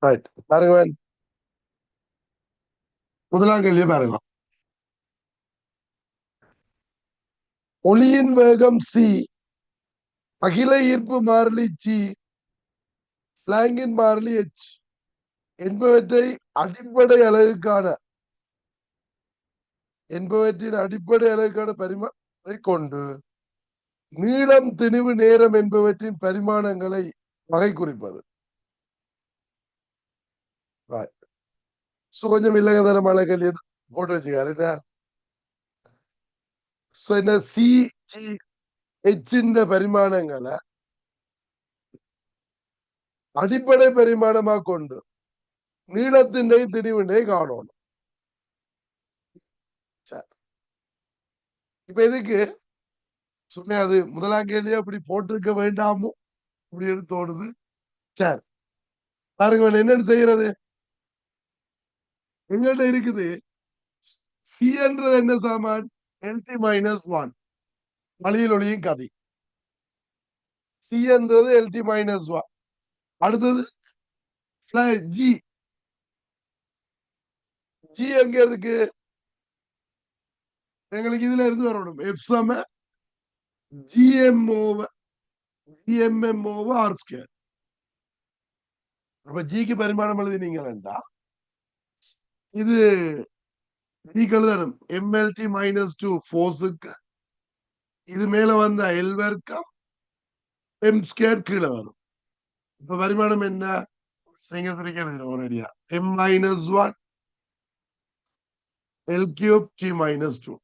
Right பாருங்க. முதலாம் கேள்வியை பாருங்க. ஒளியின் வேகம் சி, அகில ஈர்ப்பு மாறிலி ஜி, பிளாங்கின் மாறிலி எச் என்பவற்றை அடிப்படை அலகுக்கான என்பவற்றின் அடிப்படை அலகுக்கான பரிமாணத்தை கொண்டு நீளம், திணிவு, நேரம் என்பவற்றின் பரிமாணங்களை வகை குறிப்பது. கொஞ்சம் இல்லகதரமான கேள்வி போட்டு வச்சுக்காரு. இந்த சி ஜி எச் பரிமாணங்களை அடிப்படை பரிமாணமா கொண்டு நீளத்தினை திணிவினை காணணும். இப்ப எதுக்கு சொன்ன அது முதலாம் கேள்வி அப்படி போட்டிருக்க வேண்டாமோ அப்படின்னு தோணுது. சரி பாருங்க என்னன்னு செய்யறது. எங்கள்கிட்ட இருக்குது சி என்றது என்ன சாமான், எல்டி மைனஸ் ஒன், வழியில் ஒளியும் கதி. சி என்றது எல்டி மைனஸ் ஒன். அடுத்தது ஜி, ஜி எங்க இருக்கு, எங்களுக்கு இதுல இருந்து வரணும் எஃப் சம GM over GMM over R square. அப்ப ஜிக்கு பரிமாணம் எழுதினீங்களா, இது எழுதணும் எம்எல்டி மைனஸ் டூ போர்ஸுக்கு, இது மேல வந்த எல் வர்க்கம் எம் ஸ்கொயர் கீழே வரும். இப்ப பரிமாணம் என்ன எழுதிடும் ஒரேடியா, M minus one L cube T minus two.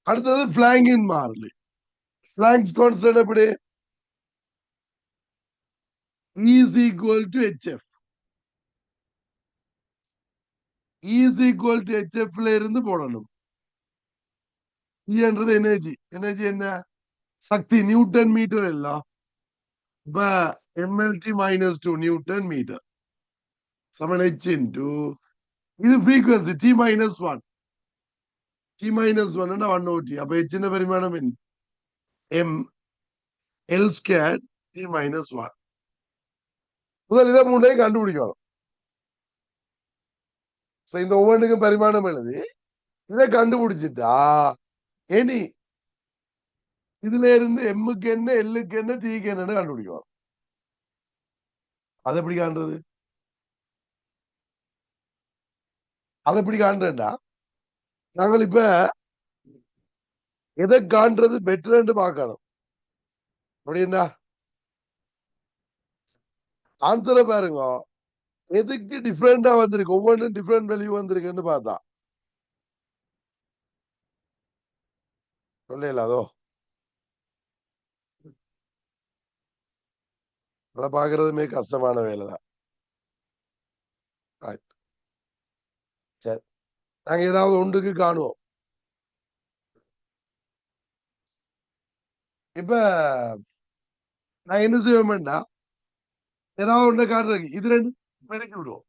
அடுத்தது பிளாங்கின் மாறிலி. பிளாங்க்ஸ் கான்ஸ்டன்ட் எப்படி, E is equal to HF. E is equal to HF ல இருந்து போடணும். E என்றது எனர்ஜி, எனர்ஜி என்ன சக்தி, நியூட்டன் மீட்டர் எல்லாம். இப்ப mlt minus two newton metre சமன் h இன்டு இது frequency T minus one, T minus one one ஓடி. அப்ப h பரிமாணம் என்ன, M L square T minus one. முதல் இதை மூணையும் கண்டுபிடிக்கணும். இந்த ஒவ்வொன்றுக்கும் பரிமாணம் எழுதி இதை கண்டுபிடிச்சிட்டா இனி இதுல இருந்து எம்முக்கு என்ன எல்லுக்கு என்ன டீக்கு என்னன்னு கண்டுபிடிக்கணும். அதை எப்படி காண்றது, அதை எப்படி காண்றா, நாங்கள் இப்ப எதை காண்றது பெட்டர் பார்க்கணும். அப்படின்னா ஆன்சரை பாருங்க, எதுக்கு டிஃப்ரெண்டா வந்திருக்கு, ஒவ்வொன்றும் டிஃப்ரெண்ட் வேல்யூ வந்திருக்குன்னு பார்த்தா சொல்லல. அதோ அதை பாக்குறதுமே கஷ்டமான வேலைதான். சரி நாங்க ஏதாவது ஒன்றுக்கு காணுவோம். இப்ப நான் என்ன செய்வோம்டா, ஏதாவது ஒண்ணு காட்டுறதுக்கு இது ரெண்டு பெருக்கி விடுவோம்.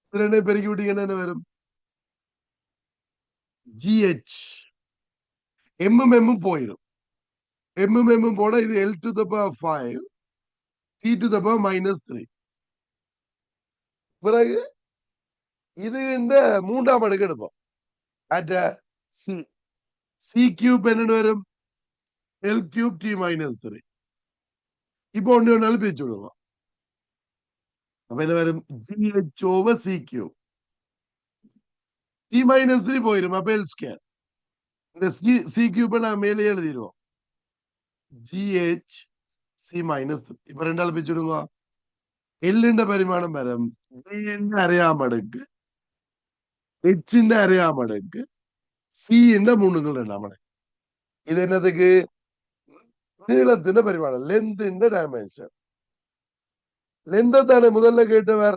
இது ரெண்டு பெருக்கி விட்டீங்கன்னா என்ன வரும், ஜிஹெச் எம்மும் எம்மும் போயிடும். எம்மும் எம்மும் போட இது L to the power 5 T to the power minus 3. பிறகு இது இந்த மூன்றாம் அடுக்கு எடுப்போம். சி சி கியூப் என்னன்னு வரும், எல் கியூப் டி மைனஸ் 3. இப்போ ஒண்ணு ஒன்னாலும் பிரிச்சு விடுவோம். அப்ப என்ன வரும், GH over C cube, T minus 3 போயிடும். அப்ப எல் ஸ்கேர், இந்த சி கியூப் நான் மேலே எழுதிடுவோம், ஜிஹெச் சி மைனஸ். இப்ப ரெண்டாள் பிரிச்சு விடுங்க. எல்லுண்ட பரிமாணம் வரும் அறியாம அடுக்கு, எச்சின் அறியாம அடுக்கு, சி என்ற மூணுங்கள் ரெண்டாம் அடுக்கு. இது என்னதுக்கு, நீளத்தின் பரிமாணம், லென்த் டைமென்ஷன். லென்த் தானே முதல்ல கேட்டவர்.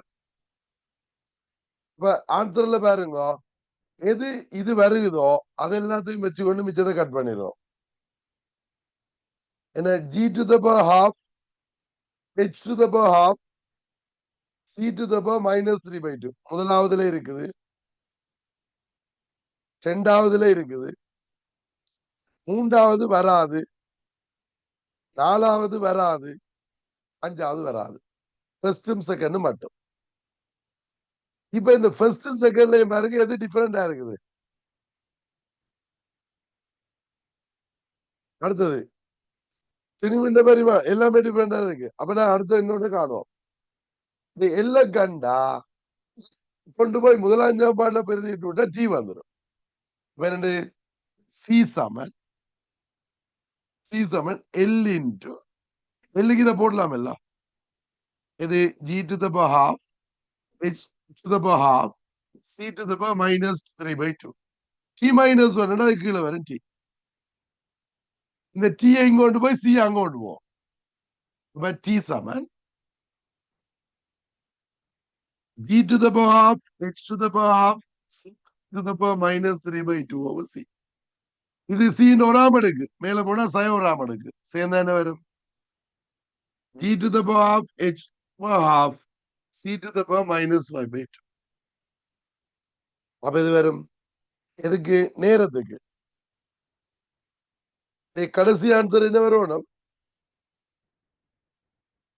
இப்ப ஆன்சர்ல பாருங்க, எது இது வருகுதோ அது எல்லாத்தையும் வச்சுக்கொண்டு மிச்சத்தை கட் பண்ணிடும். என்ன G to the power half, H to the power half, C to the power minus 3/2 முதலாவதுல இருக்குது, இரண்டாவதுல இருக்குது, மூன்றாவது வராது, நாலாவது வராது, அஞ்சாவது வராது. ஃபர்ஸ்டும் செகண்டும் மட்டும். இப்ப இந்த ஃபர்ஸ்ட் செகண்ட்லயும் பாருங்க எது டிஃபரெண்டா இருக்குது. அடுத்தது திரும்பி இந்த மாதிரி எல்லாமே டிஃபரெண்டா இருக்கு. அப்ப நான் அடுத்த இன்னொன்னு காணும். இந்த எல்ல கண்டா கொண்டு போய் முதலாஞ்சாம் பாட்டுல பெருதிட்டு விட்டா டி வந்துடும். வேற சி சமன் எல் இன்டு எல்லுக்கு இதை போடலாம் எல்லாம். இது G to the power half H to the power half C to the power -3/2. T minus one அது கீழே வரும் டி. இந்த டி இங்கோண்டு போய் சி அங்கோண்டு போவோம். டி சமன் g to the power half h to the power half c to the power -3/2 over c. இது c ஒராம் அடுக்கு, மேல போனா சய ஒராம் அடுக்கு சேர்ந்தா என்ன வரும்? g to the power half h power half c to the power -5/2. அப்ப இது வரும் எதுக்கு? நேரத்துக்கு. கடைசி ஆன்சர் என்ன வரும்?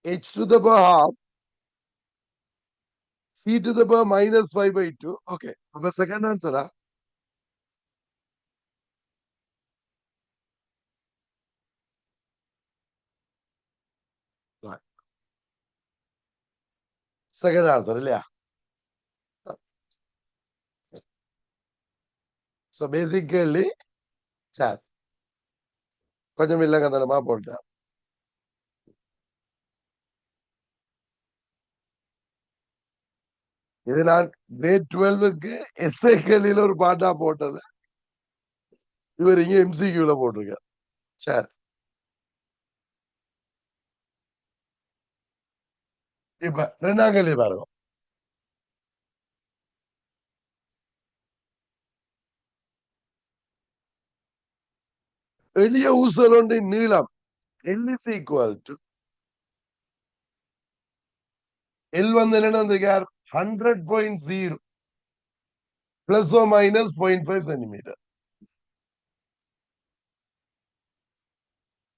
h to the power half c to the power -5/2. Okay, அப்ப செகண்ட் ஆன்சரா? செகண்ட் ஆன்சர் இல்லையா? சோ பேசிக்கலி சார் கொஞ்சம் இல்லங்கத்தனமா போட்டேன். இது நான் கிரேட் 12க்கு எஸ்ஐக்களில் ஒரு பாட்டா போட்டது. இவர் இங்க எம்சிக்யூல போட்டிருக்க. சரி, இப்ப ரெண்டாம் கேள்வி பாருங்க. எளிய ஊசல் ஒன்றின் நீளம் L is equal to L வந்து என்ன 100.0 பிளஸ் ஓ மைனஸ் 0.5 சென்டிமீட்டர்.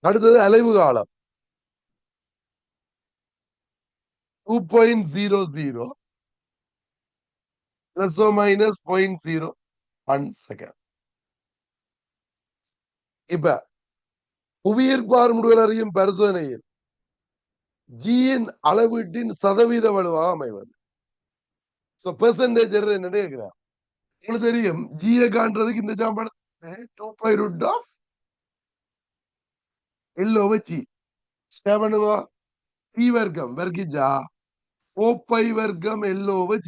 அடுத்தது அலைவு காலம் 2.00 பிளஸ் ஓ மைனஸ் 0.01 செகண்ட். இப்ப புவியீர்ப்பார் முடிவுகள் அறியும் பரிசோதனையில் ஜியின் அளவீட்டின் சதவீத வலுவாக அமைவது. பெர்சன்டேஜ் என்ன கேட்கிறார்? உங்களுக்கு தெரியும் ஜியை காண்றதுக்கு இந்த சாம்பாடு 2π√of L over G. பண்ணுங்க P வர்க்கம் வர்க்கிச்சா 4π வர்க்கம் L over G.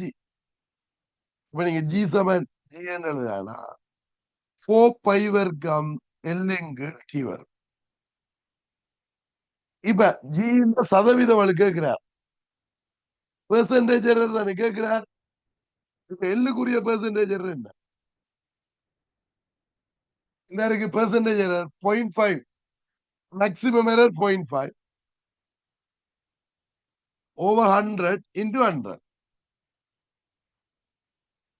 இப்ப நீங்க G சமன் G எழுதானா 4π வர்க்கம் L இங்கு T வரும். இப்ப G இந்த சதவீத வலு கேட்கிறார். பெர்சன்டேஜ் எரர் தானே கேட்கிறார். இப்ப எல்லுக்குரிய பெர்சன்டேஜ் எரர் என்ன? இந்த இருக்கு percentage error 0.5, maximum error 0.5 over 100 into 100.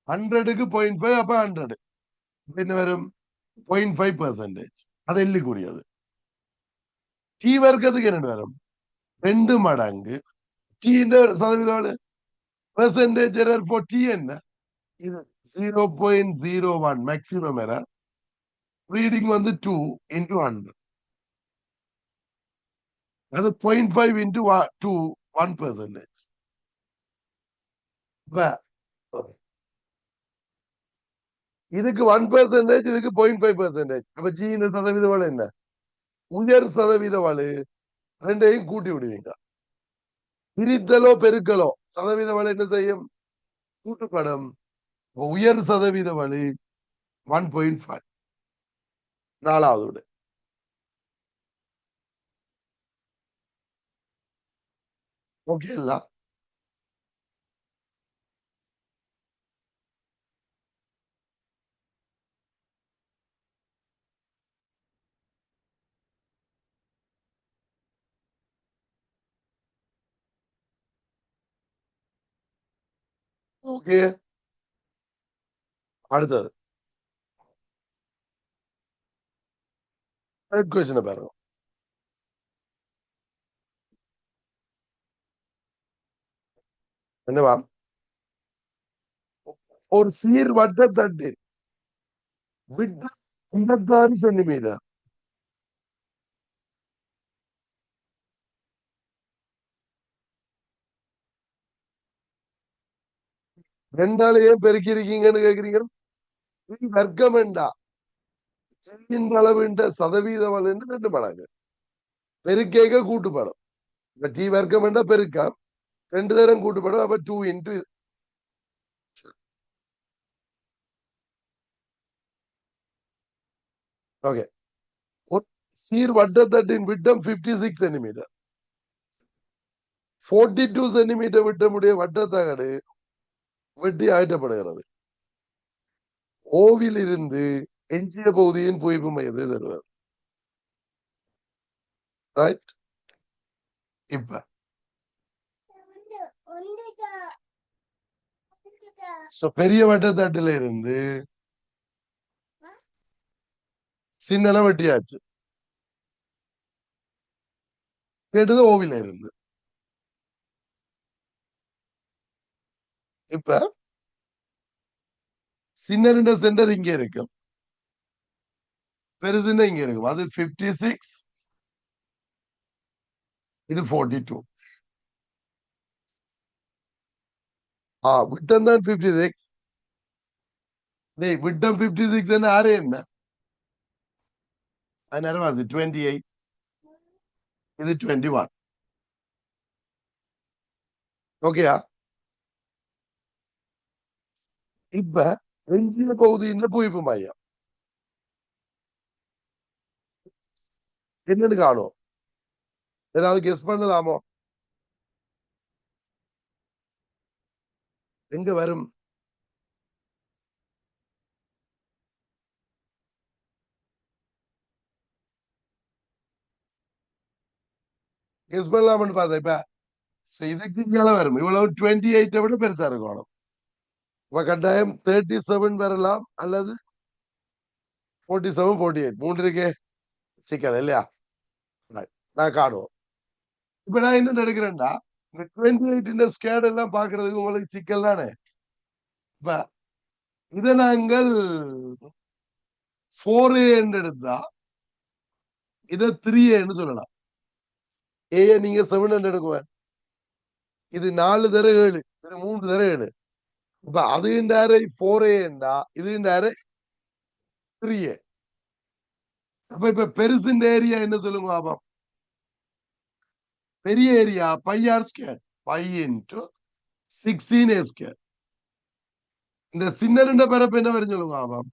100க்கு 0.5 அப்ப 100 என்ன வரும்? 0.5%. அது எல்லுக்குரியது. டி வர்க்கத்துக்கு என்ன வரும்? 2 மடங்கு டி சதவீதம். பெர்சன்டேஜ் எரர் ஃபார் டி என்ன? 0.01 மேக்ஸிமம் எரர். ரீடிங் வந்து 2 into 100. அது 0.5 into 2 1%. இதுக்கு 1%, இதுக்கு 0.5%. அப்ப ஜி இந்த சதவீத வலு என்ன? உயர் சதவீத வலு ரெண்டையும் கூட்டி விடுவீங்க. பிரித்தலோ பெருக்கலோ சதவீத வலு என்ன செய்யும்? கூட்டுப்படும். உயர் சதவீத வலு 1.5. நாலாவது விடு. ஓகே இல்ல? ஓகே, அடுத்தது தேர்ட் கொஸ்டின் பாருங்க. என்னவா? ஒரு சீர் வட்டத்தட்டு விட்டம் 56 சென்டிமீட்டர். ரெண்டாலேயே பெருக்கி இருக்கீங்கன்னு கேக்குறீங்க. வர்க்கம் வேண்டா, செய்கின்ற அளவுன்ற சதவீதம் அளவுன்னு 2 மடங்கு பெருக்கேக்க கூட்டுப்படும். இப்ப டி வர்க்கம் வேண்டா பெருக்கம் 2 தரம் கூட்டுப்படும். அப்ப 2 ஓகே. ஒரு சீர் வட்டத்தட்டின் விட்டம் 56 சென்டிமீட்டர். 42 சென்டிமீட்டர் விட்டமுடைய வட்டத்தகடு வெட்டி அகற்றப்படுகிறது. ஓவில் இருந்து எஞ்சிய பகுதியின் புவிப்பு மையத்தை தருவது. ரைட். இப்ப பெரிய வட்டத்தட்டுல இருந்து சின்ன வெட்டியாச்சு. கேட்டது ஓவில இருந்து. இப்ப சின்ன சென்டர் இங்க இருக்கும், பெருசுன்னா இங்க இருக்கும். அது 56, இது 42. விட்டம் தான் 56. விட்டம் 56 ஆறு என்ன? அது 28, இது 21. ஓகேயா? இப்ப எஞ்சிய பகுதியின் புவிப்பு மையம் என்னன்னு காணும். ஏதாவது கெஸ் பண்ணலாமோ? எங்க வரும்? கெஸ் பண்ணலாம்னு பார்த்தேன். இப்ப இதுக்கு மேல வரும். இவ்வளவு 28 விட பெருசா இருக்கணும். இப்ப கட்டாயம் 37 வரலாம், அல்லது 47, 48 மூன்று இருக்கே சிக்கல் இல்லையா? நான் காணுவோம். இப்ப நான் என்ன எடுக்கிறேன்டா, இந்த 28 ஸ்கேட் எல்லாம் பாக்குறதுக்கு உங்களுக்கு சிக்கல் தானே. இப்ப இதை நாங்கள் 4A எடுத்தா இதை 3Aன்னு சொல்லலாம். ஏ நீங்க 7 எடுக்குவேன். இது 4 தர 7, இது 3 தர 7. இப்ப அது 4Aண்டா, இது 3A. இப்ப பெருசுன்ற ஏரியா என்ன சொல்லுங்க பாப்போம். பெரிய area πr square, π into 16A square. இந்த சின்ன பரப்பு என்ன வரும் சொல்லுங்க பாப்போம்.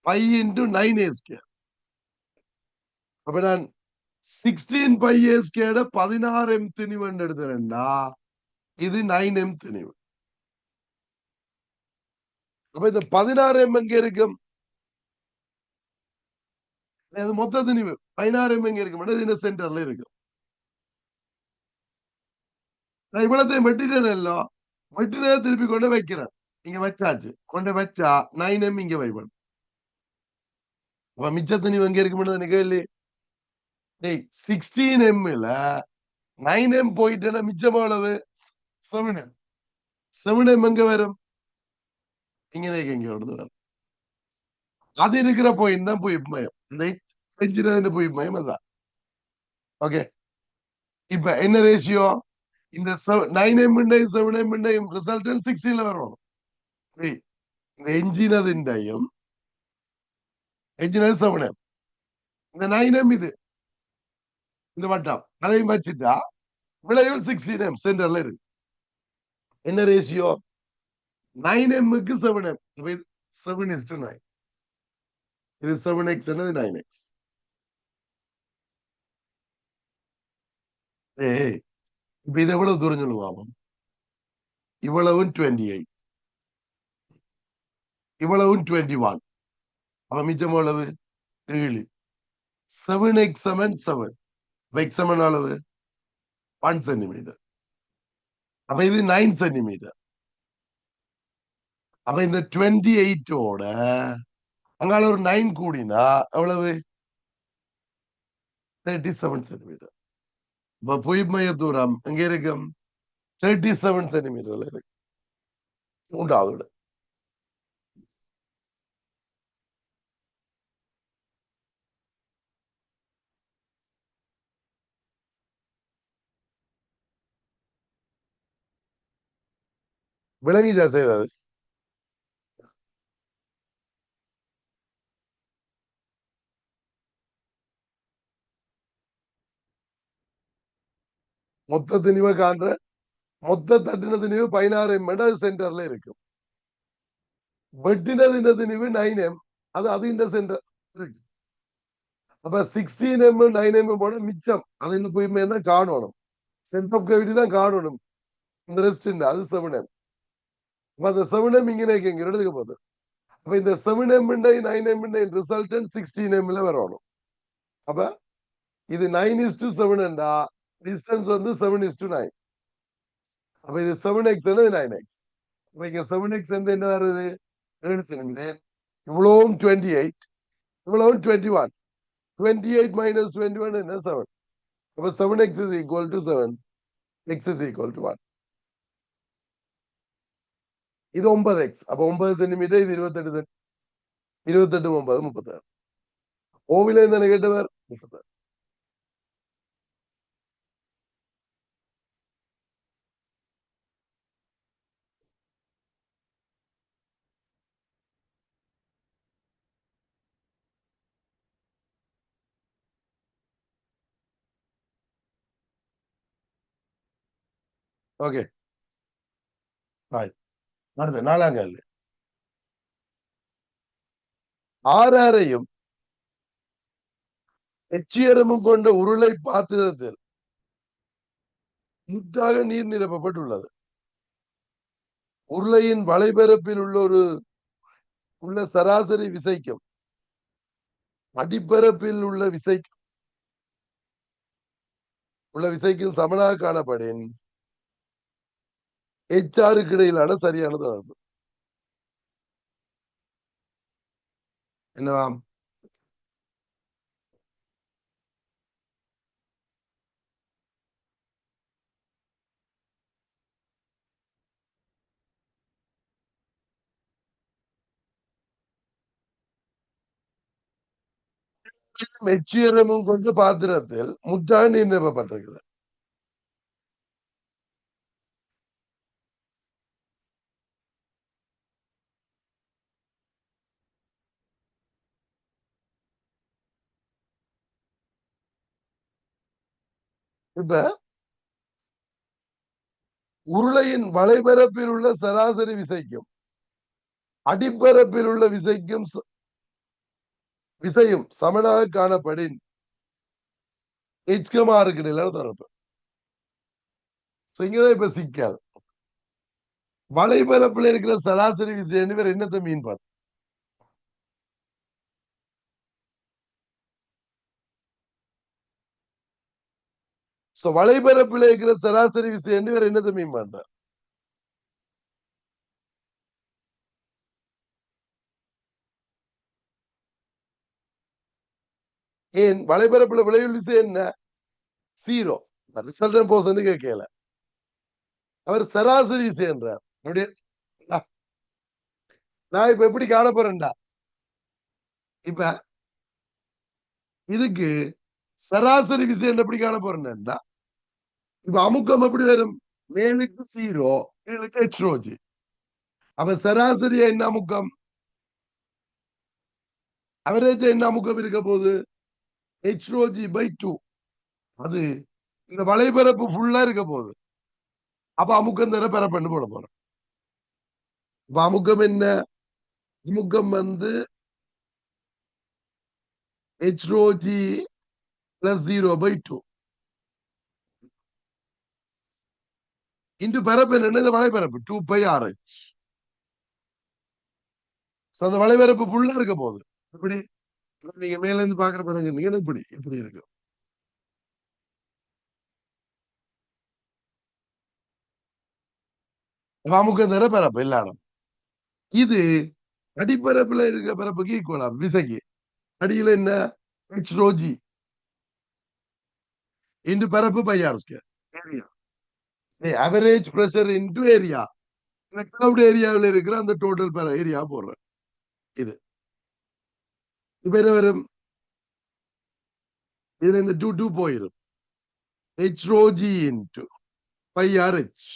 π into 9A ஸ்கொயர். அப்ப நான் 16πA ஸ்கொயர்ட 16M திணிவன் எடுத்துறேன்டா, இது 9M திணிவு. அப்ப இந்த 16M எங்க இருக்கும்? அது மொத்த திணிவு 16M எங்க இருக்கும்? இது சென்டர்ல இருக்கும். நான் இவ்வளத்தையும் வெட்டிட்டேன் எல்லாம், வெட்டினதை திருப்பி கொண்டு வைக்கிறேன். இங்க வச்சாச்சு, கொண்டு வச்சா 9M இங்க வைப்பேன். அப்ப மிச்ச திணிவு எங்க இருக்கும்னு கேள்வி. 16Mல 9M போயிட்டேன்னா மிச்சம் அளவு 7M. 7M எங்க வரும்? இங்க இங்க வரும். அது இருக்கிற பாயிண்ட் தான் புவிப்பு மையம். இந்த புவிப்பு மையம் அதான். ஓகே. இப்ப என்ன ரேஷியோ? இந்த 9M 7M ரிசல்ட் 16ல வரணும். இந்த எஞ்சினதின்றையும் எஞ்சினது 7M, இந்த 9M இது இந்த வட்டம் அதையும் வச்சுட்டா விளைவில் 16M சென்டர்ல இருக்கு. என்ன ரேஷியோ? 9Mக்கு 7M. 7:9. இது 7x என்னது 9x. இப்ப இது எவ்வளவு தூரம் சொல்லுவாங்க? இவ்வளவும் 28, இவ்வளவும் 21. அப்ப மிச்சம் எவ்வளவு? 7. 7x 7. x அளவு 1 சென்டிமீட்டர். அப்ப இது 9 சென்டிமீட்டர். அப்ப இந்த 28ஓட அங்கால ஒரு 9 கூடினா எவ்வளவு? 37 சென்டிமீட்டர். இப்ப புவி மைய தூரம் எங்க இருக்கும்? 37 சென்டிமீட்டர்ல இருக்கு. மூன்றாவது விட. விளங்கிச்சா செய்தது? மொத்த திணிவை காண்ற, மொத்த தட்டின திணிவு 16 அது சென்டர்ல இருக்கும். வெட்டினது இந்த திணிவு 9 அது அது இந்த சென்டர் இருக்கு. அப்ப 16 9 போட மிச்சம் அது இந்த போய் தான் காணணும். சென்டர் ஆஃப் கிராவிட்டி தான் காணணும். இந்த ரெஸ்ட் அது 7M. அப்ப அந்த 7M இங்கே இங்க எடுத்துக்க போகுது. அப்ப இந்த 7M 9M ரிசல்டன் 16M வரணும். அப்ப இது 9:7 டிஸ்டன்ஸ் வந்து 7:9. அப்ப இது 7x 9x. அப்ப இங்க 7x என்ன வருது? 7 சென்டிமீட்டர். இவ்வளவும் 28, இவ்வளவும் 21. 28 minus 21 என்ன 7. அப்ப 7x is equal to 7. X is equal to 1. இது 9x. அப்ப 9 சென்டிமீட்டர், இது 28 சென்டிமீட்டர். 28 9 36. ஓவில இருந்து கேட்டவர் 36. ஓகே. அடுத்து 4ஆம் கேள்வி. ஆறாரையும் எச்சியரமும் கொண்ட உருளை பாத்திரத்தில் முற்றாக நீர் நிரப்பப்பட்டுள்ளது. உருளையின் வலைபரப்பில் உள்ள சராசரி விசைக்கும் அடிப்பரப்பில் உள்ள விசைக்கும் சமனாக காணப்படின் எச்ஆருக்கு இடையிலான சரியான தொடர்பு என்னவாம்? எச்சியரமும் கொண்டு பாத்திரத்தில் முற்றாக நீர் நிரப்பப்பட்டிருக்குது. இப்ப உருளையின் வலைபரப்பில் உள்ள சராசரி விசைக்கும் அடிப்பரப்பில் உள்ள விசையும் சமனாக காணப்படின் எச்கமாருக்கு இடையிலான தொடர்பு. இங்கதான் இப்ப சிக்கல். வலைபரப்புல இருக்கிற சராசரி விசை வேற என்னத்தை மீன் பண்ண? வலைபரப்புல இருக்கிற சராசரி விசை வேற என்னத்தை மீன் பண்ற? ஏன் வலைபரப்புல விளைவுள் விசை என்ன? 0. ரிசல்டன் போர்ஷன் கேட்கல. அவர் சராசரி விசை என்றார். நான் இப்ப எப்படி காண போறேன்டா? இப்ப இதுக்கு சராசரி விசை எப்படி காண போறேன்டா? இப்ப அமுக்கம் எப்படி வரும்? மேலுக்கு 0, கீழுக்கு ஹெச்ரோஜி. அப்ப சராசரியா என்ன அமுக்கம்? அவரேஜ் என்ன அமுக்கம் இருக்க போகுது? H/2 அது இந்த வலைபரப்பு ஃபுல்லா இருக்க போகுது. அப்ப அமுக்கம் தர பெறப்பண்ணு போட போறோம். இப்ப அமுக்கம் என்ன? அமுக்கம் வந்து H/2 plus 0/2 இன்டு பரப்பு என்ன? இந்த வலைபரப்பு 2πRH. அந்த வலைபரப்பு ஃபுல்லா இருக்க போகுது. இப்படி நீங்க மேல இருந்து பாக்குற படம் இப்படி இப்படி இருக்கு. அமுக்கம் தர பரப்பு எல்லா இடம். இது அடிப்பரப்புல இருக்க பரப்புக்கு ஈக்குவலா விசைக்கு. அடியில என்ன? H/ρg இன்டு பரப்பு πr². Average pressure into area, cloud ஏரியாவில் இருக்கிற அந்த டோட்டல் ஏரியா போடுறேன். இது இப்ப என்ன வரும்? இதுல இந்த டூ டூ போயிடும். H rho G into pi R H.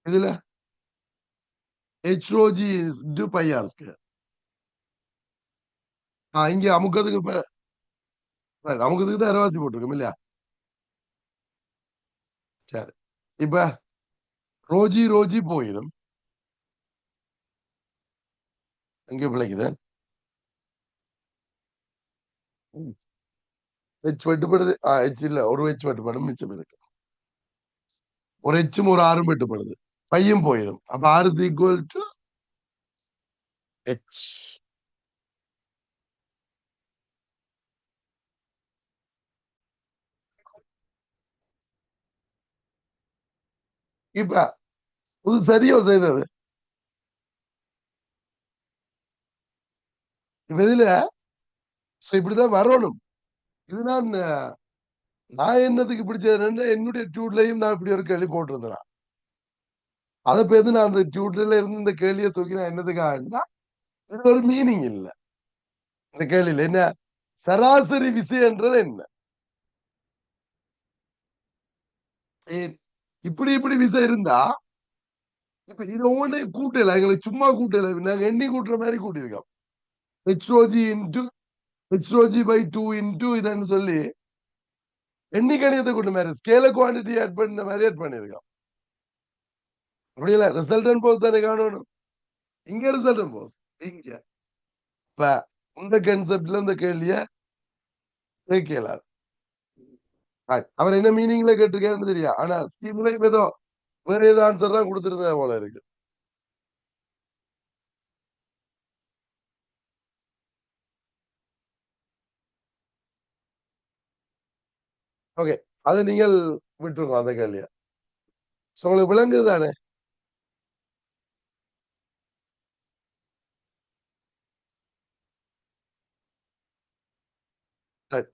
இதுல H rho G into pi R square. இங்க அமுக்கத்துக்கு அமுக்கத்துக்கு தான் அரவாசி போட்டிருக்கோம் இல்லையா? சரி, இப்ப ரோஜி ரோஜி போயிடும். எங்க பிழைக்குது? ஹெச் வெட்டுப்படுது. ஹெச் இல்ல, ஒரு ஹெச் வெட்டுப்படும், மிச்சம் இருக்கு. ஒரு ஹெச்சும் ஒரு ஆறும் வெட்டுப்படுது, பையும் போயிடும். அப்ப R is equal to H. இப்ப இது சரியோ செய்தது? இப்ப இதுல இப்படிதான் வரணும். இது நான் என்னத்துக்கு பிடிச்சதுன்னு என்னுடைய டியூட்லயும் நான் இப்படி ஒரு கேள்வி போட்டிருந்தேன். அதை பேருந்து நான் அந்த டியூட்ல இருந்து இந்த கேள்வியை தூக்கி நான் என்னதுக்காக, இது ஒரு மீனிங் இல்ல இந்த கேள்வியில. என்ன சராசரி விசைன்றது என்ன? ஏன் இப்படி இப்படி விசை இருந்தா இப்ப இது ஒவ்வொன்றையும் கூட்டல, எங்களுக்கு சும்மா கூட்டல, நாங்க எண்ணி கூட்டுற மாதிரி கூட்டியிருக்கோம். ஹெச்ரோஜி இன்டு ஹெச்ரோஜி பை டூ இன்டு இதுன்னு சொல்லி எண்ணி கணிதத்தை கூட்ட மாதிரி ஸ்கேல குவான்டிட்டி ஆட் பண்ண மாதிரி ஆட் பண்ணியிருக்கோம். அப்படி இல்ல, ரிசல்டன் போஸ் தானே காணணும். இங்க ரிசல்டன் போஸ் இங்க. இப்ப இந்த கான்செப்ட்ல இந்த கேள்விய கேட்கல. அவர் என்ன மீனிங்ல கேட்டிருக்காருன்னு தெரியா, ஆனா ஸ்கீம்ல ஏதோ வேற ஏதோ ஆன்சர் தான் கொடுத்திருந்தா போல இருக்கு. ஓகே, அதை நீங்கள் விட்டுருங்க அந்த கேள்விய. உங்களுக்கு விளங்குது தானே?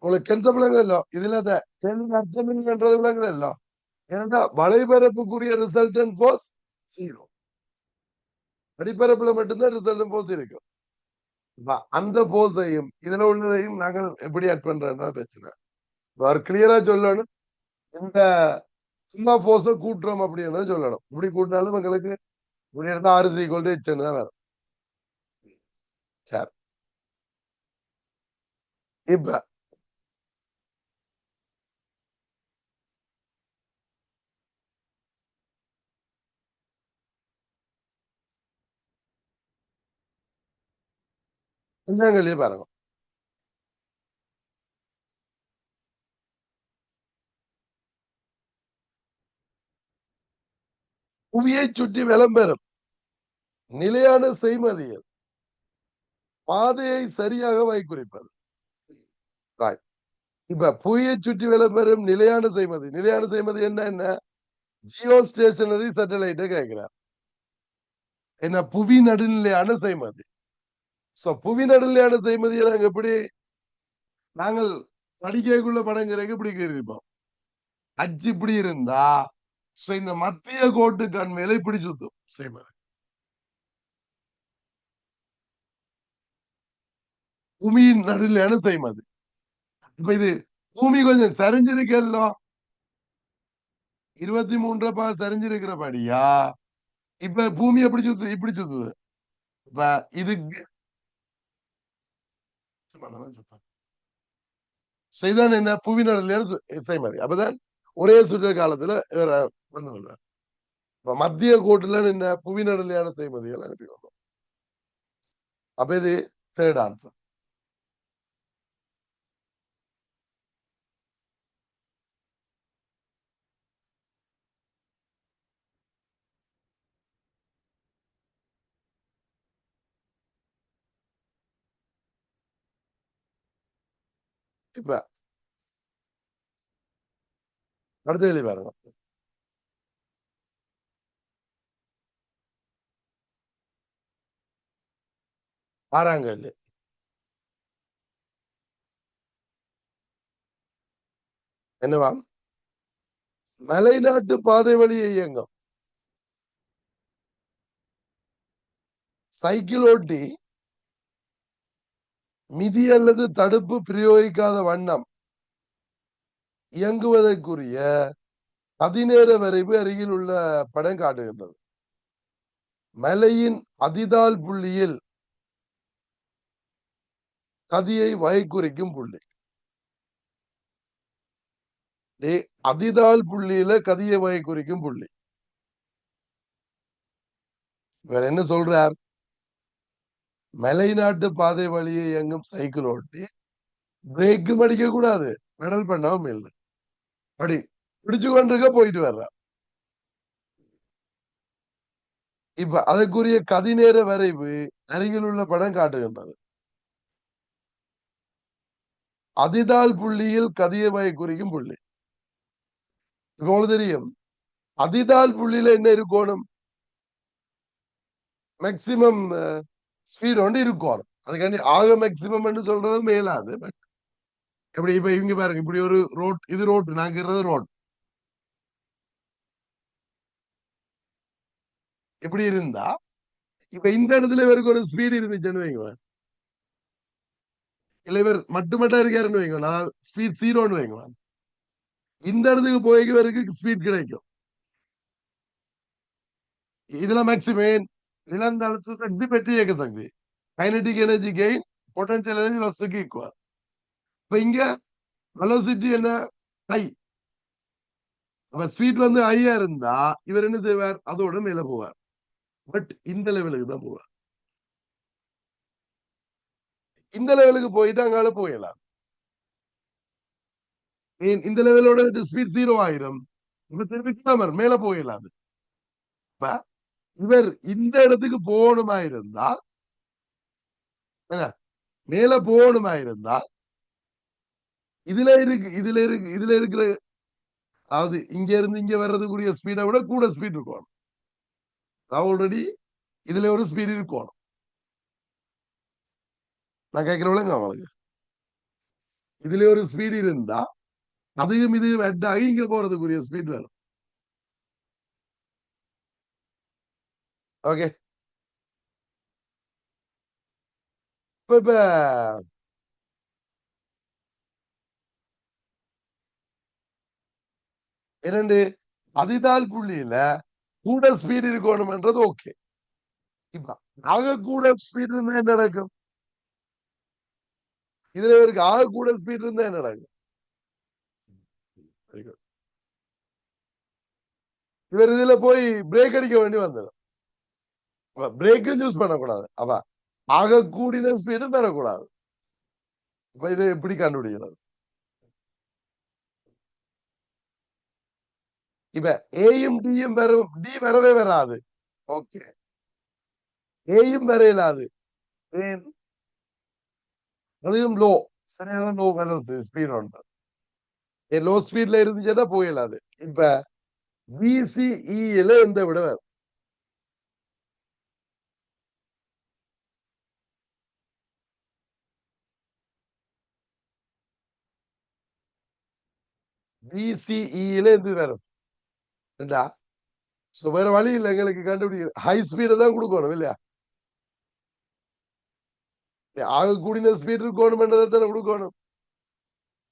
உங்களுக்கு கென்ச விளங்குதല്ലോ. இதுல கேள்வி அர்த்தம் இல்லைன்றது விளங்குதല്ലോ. ஏன்னா வலைபரப்புக்குரிய ரிசல்டன் போஸ் ஜீரோ, அடிப்பரப்புல மட்டும்தான் ரிசல்டன் போஸ் இருக்கும். அந்த போஸையும் இதுல உள்ளதையும் நாங்கள் எப்படி ஆட் பண்றோம்னா பிரச்சனை. அவர் கிளியரா சொல்லணும், இந்த சும்மா போர்ஸ கூட்டுறோம் அப்படின்னு சொல்லணும். இப்படி கூட்டினாலும் எங்களுக்கு இப்படி இருந்தா ஆறு ஈக்குவல் டு ஹெச்னு தான் வரும். சரி, இப்ப இந்தாங்கல்லையே பாருங்க. புவியை சுற்றி விளம்பெறும் நிலையான செய்மதிகள் பாதையை சரியாக வைக்குறிப்பது. Right. இப்ப புவியை சுற்றி விளம்பெறும் நிலையான செய்மதி, நிலையான செய்மதி என்ன? ஜியோ ஸ்டேஷனரி சேட்டலைட்டை கேட்கிறார். என்ன புவி நடுநிலையான செய்மதி. சோ புவி நடுநிலையான செய்மதியை நாங்க எப்படி நாங்கள் படிக்கக்குள்ள படங்கிறதுக்கு இப்படி கேட்கிறோம். அச்சு இப்படி இருந்தா இந்த மத்திய கோட்டு கண் மேல இப்படி சுத்தும் செய்மதி. பூமியின் நடுநிலையான செய்மதி. இப்ப இது பூமி கொஞ்சம் சரிஞ்சிருக்கല്ലോ, 23 சரிஞ்சிருக்கிறபடியா இப்ப பூமி எப்படி சுத்துது? இப்படி சுத்துது. இப்ப இதுக்கு செய்தான் என்ன புவி நடுநிலையான செய்மதி. அப்பதான் ஒரே சுற்று காலத்துல வந்து கொள்வார். இப்ப மத்திய கோட்டுல இந்த புவி நடுநிலையான செய்மதிகள் அனுப்பி கொள்வோம். அப்ப இது தேர்ட் ஆன்சர். இப்ப அடுத்த கேள்வி பாருங்க. ஆறாம் கேள்வி. என்னவா? மலைநாட்டு பாதை வழியை இயங்கும் சைக்கிள் ஓட்டி மிதி அல்லது தடுப்பு பிரயோகிக்காத வண்ணம் இயங்குவதற்குரிய அதிநேர வரைவு அருகில் உள்ள படம் காட்டுகின்றது. மலையின் அதிதால் புள்ளியில் கதியை வகை குறிக்கும் புள்ளி. அதிதால் புள்ளியில கதியை வகை குறிக்கும் புள்ளி. இவர் என்ன சொல்றார்? மலைநாட்டு பாதை வழியை இயங்கும் சைக்கிள் ஓட்டி பிரேக்கும் அடிக்க கூடாது, பெடல் பண்ணவும் இல்லை, அப்படி பிடிச்சு கொண்டிருக்க போயிட்டு வர்ற. இப்ப அதற்குரிய கதிநேர வரைவு அருகில் உள்ள படம் காட்டுகின்றது. அதிதால் புள்ளியில் கதியை வகை குறிக்கும் புள்ளி. இப்ப உங்களுக்கு தெரியும், அதிதால் புள்ளியில என்ன இருக்கணும்? மேக்சிமம் ஸ்பீட் ஒன்று இருக்கணும். அதுக்காண்டி ஆக மேக்சிமம் என்று சொல்றது மேலாது. பட் எப்படி இப்ப இவங்க பாருங்க, இப்படி ஒரு ரோட், இது ரோட், நாங்கிறது ரோட், இப்படி இருந்தா இப்ப இந்த இடத்துல இவருக்கு ஒரு ஸ்பீடு இருந்துச்சுன்னு வைங்க, இல்ல இவர் மட்டுமட்டா இருக்காருன்னு வைங்க, நான் ஸ்பீட் ஜீரோன்னு வைங்க, இந்த இடத்துக்கு போய் இவருக்கு ஸ்பீட் கிடைக்கும். இதுல மேக்சிமம் இழந்த அழுத்த சக்தி பெற்ற இயக்க சக்தி, kinetic energy gain potential energy லாஸ்க்கு ஈக்குவல். இப்ப இங்க வெலோசிட்டி என்ன? ஹை. அப்ப ஸ்பீட் வந்து ஹையா இருந்தா இவர் என்ன செய்வார்? அதோட மேல போவார். பட் இந்த லெவலுக்கு தான் போவார். இந்த லெவலுக்கு போயிட்டு அங்கால போயிடலாம். இந்த லெவலோட ஸ்பீட் ஜீரோ ஆயிரும். இப்ப திருப்பி மேல போயிடலாம். இப்ப இவர் இந்த இடத்துக்கு போகணுமா இருந்தா, மேல போகணுமா இருந்தா, இதுல இருக்கிற, அதாவது இங்க இருந்து இங்க வர்றதுக்குரிய ஸ்பீடை விட கூட ஸ்பீட் இருக்கும். ஆல்ரெடி இதுல ஒரு ஸ்பீட் இருக்கும். நான் கேட்கிறவங்க அவங்களுக்கு இதுல ஒரு ஸ்பீட் இருந்தா அதுவும் இது வெட்டாகி இங்க போறதுக்குரிய ஸ்பீட் வேணும். ஓகே. இப்ப இரண்டு அதிதால் புள்ளியில கூட ஸ்பீட் இருக்கணும்ன்றது ஓகே. இப்ப ஆக கூட ஸ்பீட் இருந்தா என்ன நடக்கும்? இதுல இவருக்கு ஆக கூட ஸ்பீட் இருந்தா என்ன நடக்கும்? இவர் இதுல போய் பிரேக் அடிக்க வேண்டி வந்துடும். பிரேக்கும் யூஸ் பண்ணக்கூடாது. அப்ப ஆக கூடின ஸ்பீடும் பெறக்கூடாது. இப்ப இதை எப்படி கண்டுபிடிக்கிறது? இப்ப ஏயும் டியும் வரும், டி வரவே வராது. ஓகே, ஏயும் வரையலாது. ஏன்? அதுவும் லோ, சரியான லோ வெலோசிட்டி ஸ்பீட் உண்டு. லோ ஸ்பீட்ல இருந்துச்சுன்னா போயிடலாது. இப்ப பிசிஇல எந்த விட வரும்? பிசிஇல எது வரும்? வேற வழி இல்லை எங்களுக்கு கண்டுபிடிக்கிறது. ஹை ஸ்பீடு தான் கொடுக்கணும் இல்லையா? ஆக கூடின ஸ்பீட் இருக்கணும் தானே கொடுக்கணும்.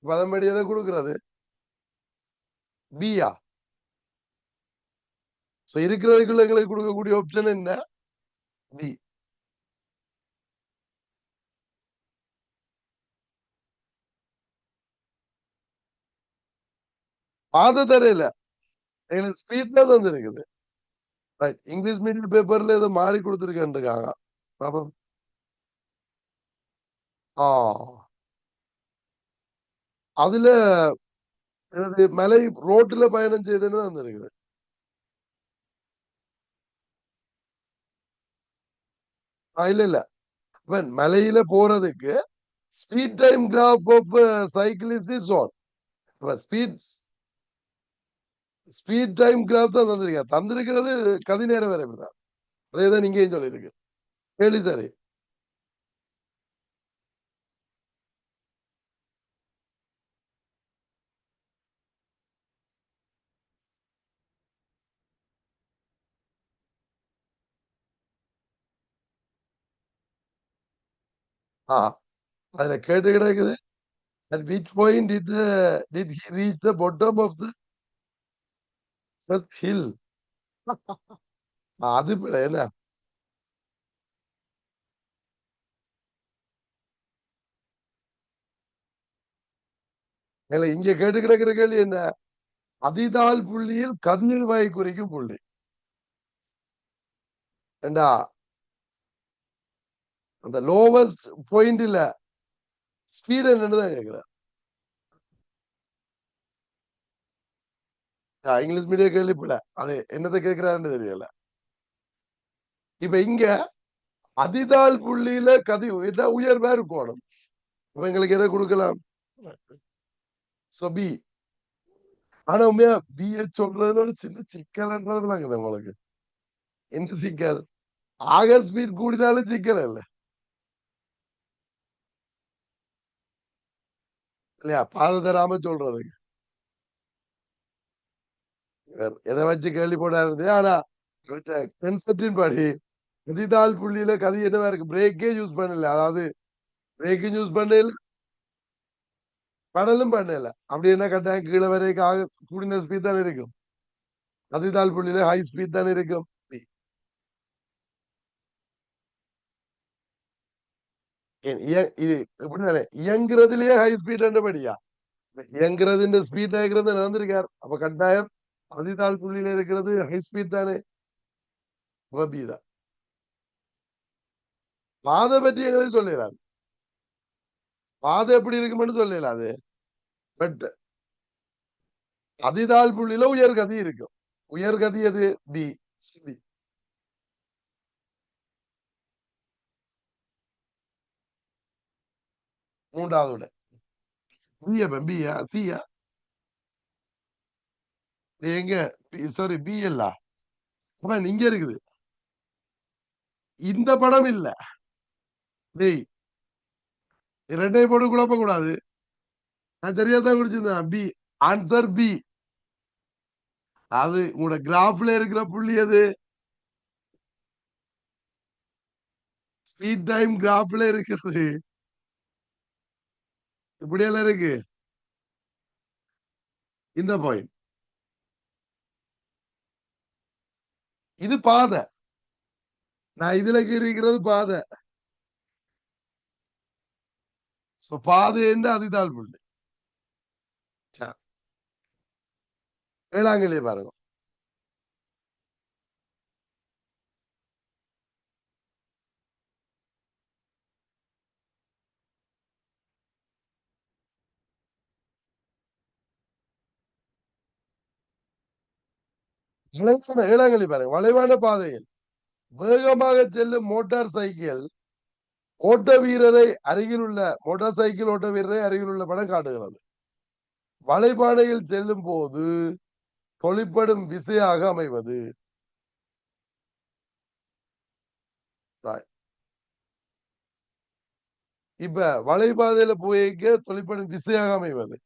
அதன்படி எதை கொடுக்கிறது? பியா? இருக்கிறதுக்குள்ள எங்களுக்கு கொடுக்கக்கூடிய ஆப்ஷன் என்ன? பி. பாத தரையில எங்களுக்கு ஸ்பீட்ல தந்துருக்குது. ரைட். இங்கிலீஷ் மீடியம் பேப்பர்ல ஏதோ மாறி கொடுத்துருக்கேன். பாப்போம். அதுல எனது மலை ரோட்ல பயணம் செய்தேன்னு தந்திருக்குது. இல்ல இல்ல, மலையில போறதுக்கு speed time graph of cyclist is on. Speed speed time graph தான் தந்திருக்கேன். தந்திருக்கிறது கதி நேர வரைவு தான். அதே தான் நீங்க சொல்லியிருக்கு. கேள்வி சரி. அதுல கேட்டு கிடக்குது. At which point did he reach the bottom of the first hill? அது பிழை என்ன? இல்ல இங்க கேட்டு கிடக்கிற கேள்வி என்ன? அதிதாள் புள்ளியில் கதிர்வாய் குறிக்கும் புள்ளி. ஏண்டா அந்த லோவஸ்ட் பாயிண்ட்ல ஸ்பீட் என்னன்னு கேக்குறேன். இங்கிலீஷ் மீடியம் கேள்வி பிள்ளை. அது என்னத்தை கேட்கிறாருன்னு தெரியல. இப்ப இங்க அதிதாள் புள்ளியில கதி உயர்வா இருக்கணும். அப்ப எங்களுக்கு எதை கொடுக்கலாம்? So B. ஆனா உண்மையா பிஏ சொல்றதுல ஒரு சின்ன சிக்கல்ன்றது விளங்குது உங்களுக்கு. என்ன சிக்கல்? ஆகர் ஸ்பீட் கூடினாலும் சிக்கல் இல்ல இல்லையா? பாதை தராம சொல்றதுக்கு எதை வச்சு கேள்வி போடாது. ஆனா கன்செப்டின் படி கதிதாள் புள்ளியில கதி என்னவா இருக்கு? பிரேக்கே யூஸ் பண்ணல. அதாவது பிரேக்கும் யூஸ் பண்ணல, படலும் பண்ணல. அப்படி என்ன கட்டாயம் கீழே வரைக்கும் ஆக கூடின ஸ்பீட் தானே இருக்கும். கதிதாள் புள்ளியில ஹை ஸ்பீட் தானே இருக்கும். இது எப்படின்னா இயங்குறதுலயே ஹை ஸ்பீட் படியா இயங்குறது ஸ்பீட் ஆகிறது நடந்திருக்கார். அப்ப கட்டாயம் அதிதாள் புள்ளியில இருக்கிறது ஹை ஸ்பீட் தானே. தான் பாதை பற்றி எங்களுக்கு சொல்லலாது. பாதை எப்படி இருக்கும்னு சொல்லலாது. பட் அதிதாள் புள்ளியில உயர்கதி இருக்கும். உயர்கதி எது? பி. மூன்றாவது விட பியா பியா சியா எங்க? சாரி பி இல்ல. அவன் இங்க இருக்குது. இந்த படம் இல்ல. டேய் இரண்டையும் போட்டு குழப்ப கூடாது. நான் சரியா தான் குடிச்சிருந்தேன். பி. Answer B. அது உங்களோட கிராஃப்ல இருக்கிற புள்ளி அது. ஸ்பீட் டைம் கிராஃப்ல இருக்கிறது. இப்படியெல்லாம் இருக்கு. இந்த பாயிண்ட் இது பாதை. நான் இதுல இருக்கிறது பாதை. பாதை என்று அதிதாள் புள்ளி. ஏழாங்கல்லிய பாருங்க. ஏழாங்கல்லி பாருங்க. வளைவான பாதையில் வேகமாக செல்லும் மோட்டார் சைக்கிள் ஓட்ட வீரரை அருகில் உள்ள மோட்டார் சைக்கிள் ஓட்ட வீரரை அருகில் உள்ள படம் காட்டுகிறது. வளைபாதையில் செல்லும் போது தொழிற்படும் விசையாக அமைவது. இப்ப வளைபாதையில போய்க்க தொழிற்படும் விசையாக அமைவது.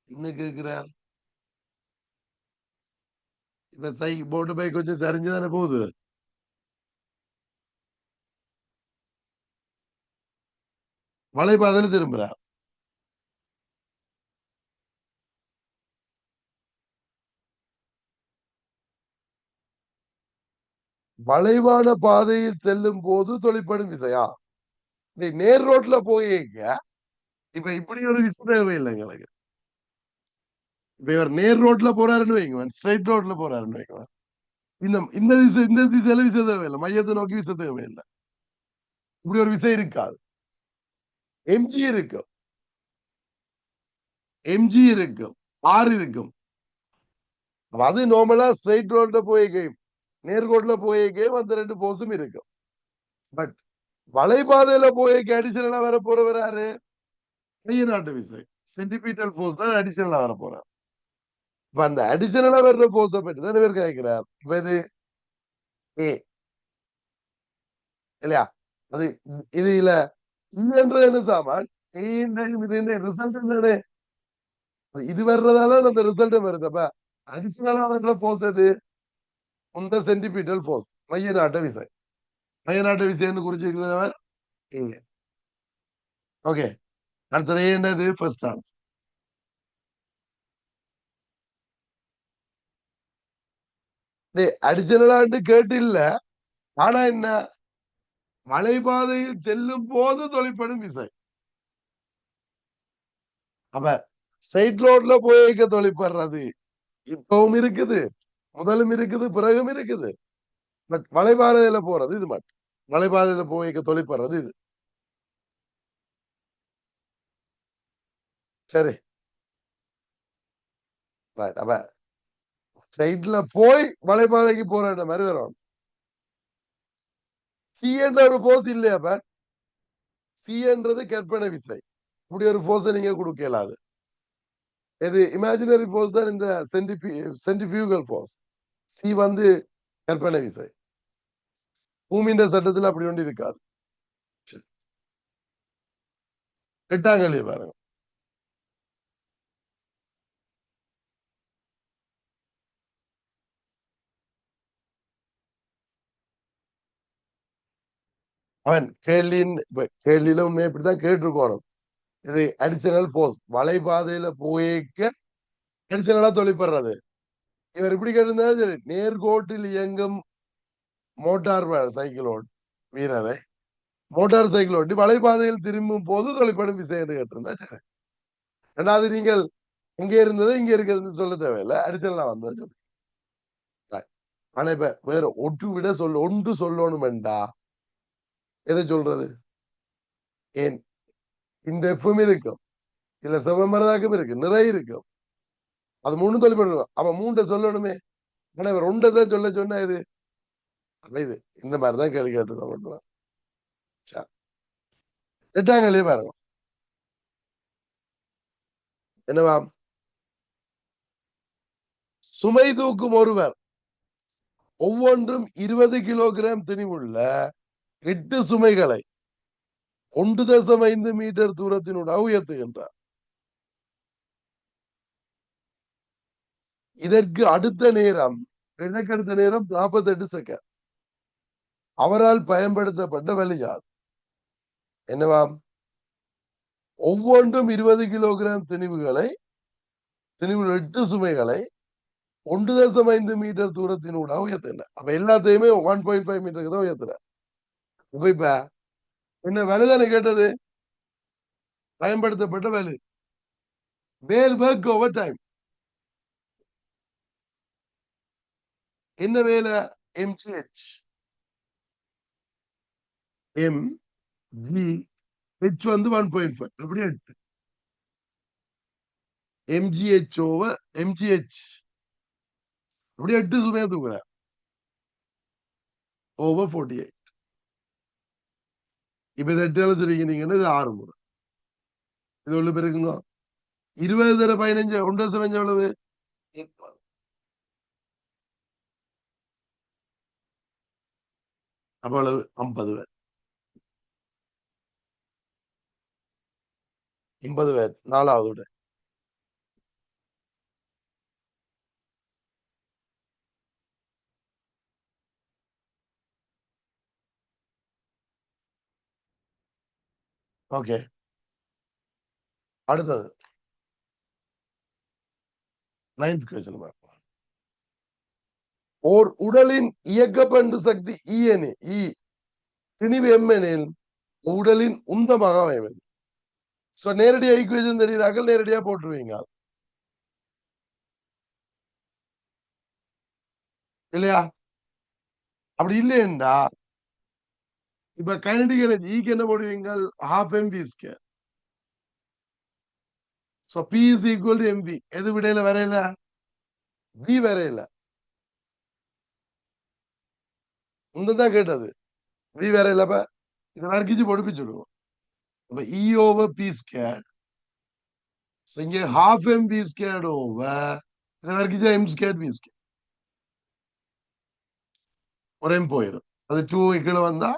இன்னும் கேட்கிறார். இப்ப போட்டு போய் கொஞ்சம் சரிஞ்சுதானே போகுது. வளைபாதையில திரும்புறார். வளைவான பாதையில் செல்லும் போது தொழிற்படும் விசையா? நேர் ரோட்ல போயிக்க இப்ப இப்படி ஒரு விஷயம் தேவையில்லை எங்களுக்கு. இப்ப இவர் நேர் ரோட்ல போறாருன்னு வைங்க, ஸ்ட்ரைட் ரோட்ல போறாருன்னு வைங்க, இந்த இந்த திசை இந்த திசையில விசை தேவையில்லை, மையத்தை நோக்கி விசை தேவையில்லை. இப்படி ஒரு விசை இருக்காது. எம்ஜி இருக்கும், எம்ஜி இருக்கும், ஆர் இருக்கும். அது நார்மலா ஸ்ட்ரைட் ரோட்ல போய்க்கையும் நேர்கோட்ல போய்க்கையும் அந்த ரெண்டு போஸும் இருக்கும். பட் வளைபாதையில போய்க்க அடிஷனலா வர போறவர் யாரு? மைய நாட்டு விசை சென்டிமீட்டர் போர்ஸ் தான் அடிஷனலா வர போறார். இப்ப அந்த அடிஷனலா வர்ற போர்ஸை பற்றி தான் இவர் கேட்கிறார். இப்ப இது ஏ இல்லையா? அது இது இல்ல இன்றது என்ன சாமான்? ரிசல்ட் இது வர்றதால அந்த ரிசல்ட் வருது. அப்ப அடிஷனலா வர்ற போர்ஸ் எது? இந்த சென்டிமீட்டர் போர்ஸ் மைய நாட்ட விசை. மைய நாட்ட விசைன்னு குறிச்சிருக்கிறவர் இங்க. ஓகே, அடுத்தது என்னது? First answer. அடிஷனலான்னு கேட்டு இல்ல. ஆனா என்ன, மலைப்பாதையில் செல்லும் போது தொழிற்படும் விசை. அப்ப ஸ்ட்ரைட் ரோட்ல போய் தொழிற்படுறது இப்பவும் இருக்குது, முதலும் இருக்குது, பிறகும் இருக்குது. பட் மலைப்பாதையில போறது இது மட்டும். மலைப்பாதையில போய் தொழிற்படுறது இது. சரி, அப்ப ஸ்ட்ரைட்ல போய் மலைப்பாதைக்கு போற மாதிரி வரும். சி என்ற ஒரு போர்ஸ் இல்லையா? சி என்றது கற்பனை விசை. இப்படி ஒரு போர்ஸ் நீங்க கொடுக்க இயலாது. இது இமேஜினரி போர்ஸ் தான் இந்த சென்ட்ரிபியூகல் போர்ஸ். சி வந்து கற்பனை விசை. பூமியின் சட்டத்தில் அப்படி ஒன்று இருக்காது. எட்டாம் கேள்வி பாருங்க. அவன் கேள்வியில உண்மை இப்படிதான் கேட்டிருக்கணும். இது அடிஷனல் போர்ஸ், வலைபாதையில போய்க்க அடிஷனலா தொழிற்படுறது. இவர் இப்படி கேட்டிருந்தாலும் சரி, நேர்கோட்டில் இயங்கும் மோட்டார் சைக்கிளோடு வீரரை மோட்டார் சைக்கிள் ஓட்டி வலைபாதையில் திரும்பும் போது தொழிற்படும் விசை என்று கேட்டிருந்தா சரி. ரெண்டாவது, நீங்கள் இங்க இருந்தது இங்க இருக்கிறது சொல்ல தேவையில்லை, அடிஷனலா வந்தா சொல்லு. ஆனா இப்ப வேற ஒன்று விட ஒன்று சொல்லணும்டா, எதை சொல்றது? ஏன் இந்த எஃப்எம் இருக்கும், இல்ல செவ்வமரதாக்கம் இருக்கு, நிறைய இருக்கும். அது மூணு தொழிற்படும். அப்ப மூன்றை சொல்லணுமே. ஆனா இவர் ஒன்றை தான் சொல்ல சொன்னா இது. அப்ப இது இந்த மாதிரிதான் கேள்வி கேட்டுருக்கோம். எட்டாம் கேள்வி பாருங்க. என்னவா? சுமை தூக்கும் ஒருவர் ஒவ்வொன்றும் 20 கிலோகிராம் திணிவுள்ள 8 சுமைகளை 1.5 மீட்டர் தூரத்தினூடாக உயர்த்துகின்றார். இதற்கு அடுத்த நேரம், எனக்கு அடுத்த நேரம் 48 செகண்ட். அவரால் பயன்படுத்தப்பட்ட வழியாது என்னவாம்? ஒவ்வொன்றும் 20 கிலோகிராம் திணிவுள்ள 8 சுமைகளை 1.5 மீட்டர் தூரத்தினூடாக உயர்த்தின. அப்ப எல்லாத்தையுமே 1.5 மீட்டருக்கு தான் உயர்த்துற. இப்ப என்ன வலுதானே கேட்டது? பயன்படுத்தப்பட்ட வலு. வேல் ஒர்க் ஓவர் டைம். என்ன வேலை? எம்ஜிஹெச். எம் ஜி ஹெச் வந்து 1.5 அப்படியே எம்ஜிஹெச் ஓவர் எம்ஜிஹெச் அப்படியே 8 சுமையா தூக்குற ஓவர் 48. இப்ப இதை 8 சொல்லிக்கிறீங்கன்னா இது 6 முறை. இது உள்ள பேருக்குங்க 20 தர 15 1.5 எவ்வளவு? அவ்வளவு 50 பேர். 50 பேர் நாலாவது விட. ஓகே, அடுத்தது 9th கொஸ்டின் பார்ப்போம். ஓர் உடலின் இயக்க பண்பு சக்தி இ திணிவு எம் எனில் உடலின் உந்தமாக அமைவது. நேரடியா ஈக்குவேஷன் தெரியுறார்கள், நேரடியா போட்டுருவீங்க இல்லையா? அப்படி இல்லையண்டா இப்ப கைனடிக் எனர்ஜி ஈக்கு என்ன போடுவீங்க? half mv square. So P is equal to mv. எது விடையில வரையில? v வரையில. தான் கேட்டது v வரையில. அப்ப இதை வர்க்கிச்சு பொடிப்பிச்சுடுவோம். அப்ப E ஓவர் P ஸ்கொயர். இங்க half mv ஸ்கொயர் ஓவர் இதை வர்க்கிச்சா m ஸ்கொயர் v ஸ்கொயர். ஒரு m போயிடும். அது 2 கீழே வந்தா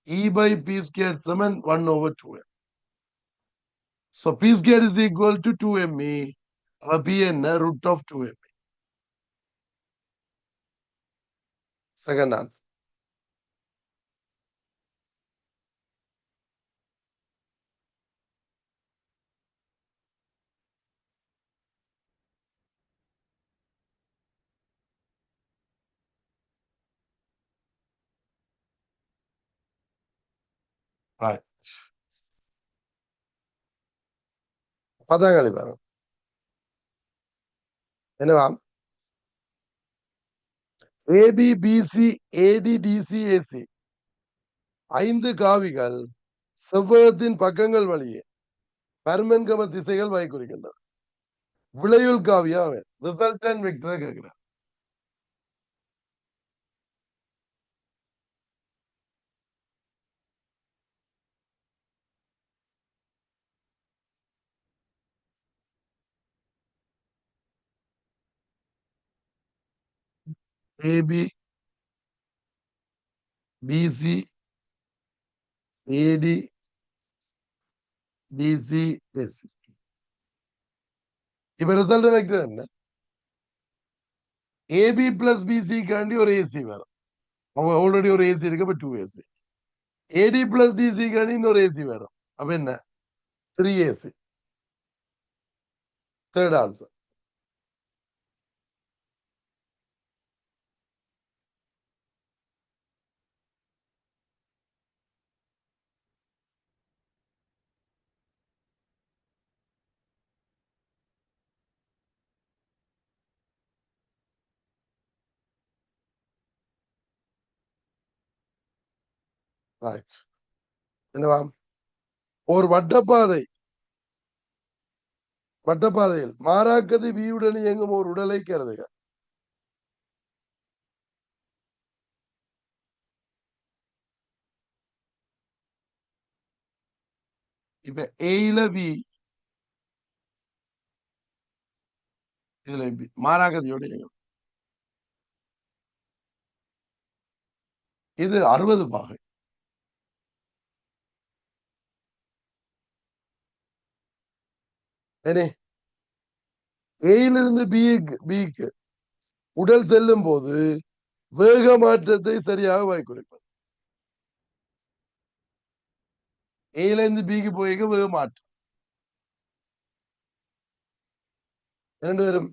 E by P squared Saman 1 over 2m. So P squared is equal to 2me. அப்ப P என்ன? root of 2me. Second answer. Right. பதாங்களி பாருங்க என்னவா? ஏபிபிசி ஏடிடிசிஏசி 5 காவிகள் செவ்வகத்தின் பக்கங்கள் வழியே பருமன்கம திசைகள் வகை குறிக்கின்றன. விளையுள் காவியா அவன் ரிசல்டன் வெக்டரை கேட்கிறான். AB BC AD DCS. இப்ப ரிசல்ட் வெக்டர் என்ன? ஏபி பிளஸ் பிசிக்காண்டி ஒரு ஏசி வரும். அவங்க ஆல்ரெடி ஒரு ஏசி இருக்கு. அப்ப 2 ஏசி. ஏடி பிளஸ் டிசிக்காண்டி இன்னொரு ஏசி வரும். அப்ப என்ன? 3 ஏசி. Third answer. ரைட். என்னவா? ஒரு வட்டப்பாதையில் மாறாக்கது வியுடன் இயங்கும் ஒரு உடலை கருதுக. இப்ப ஏல வி, இதுல மாறாக்கதியோட இயங்கும். இது 60 பாகை. ஏனே ஏயிலிருந்து பிக்கு உடல் செல்லும் போது வேக மாற்றத்தை சரியாக வாய்க்குறிப்பது. ஏல இருந்து பிக்கு போய்க்க வேக மாற்றம் 2 பேரும்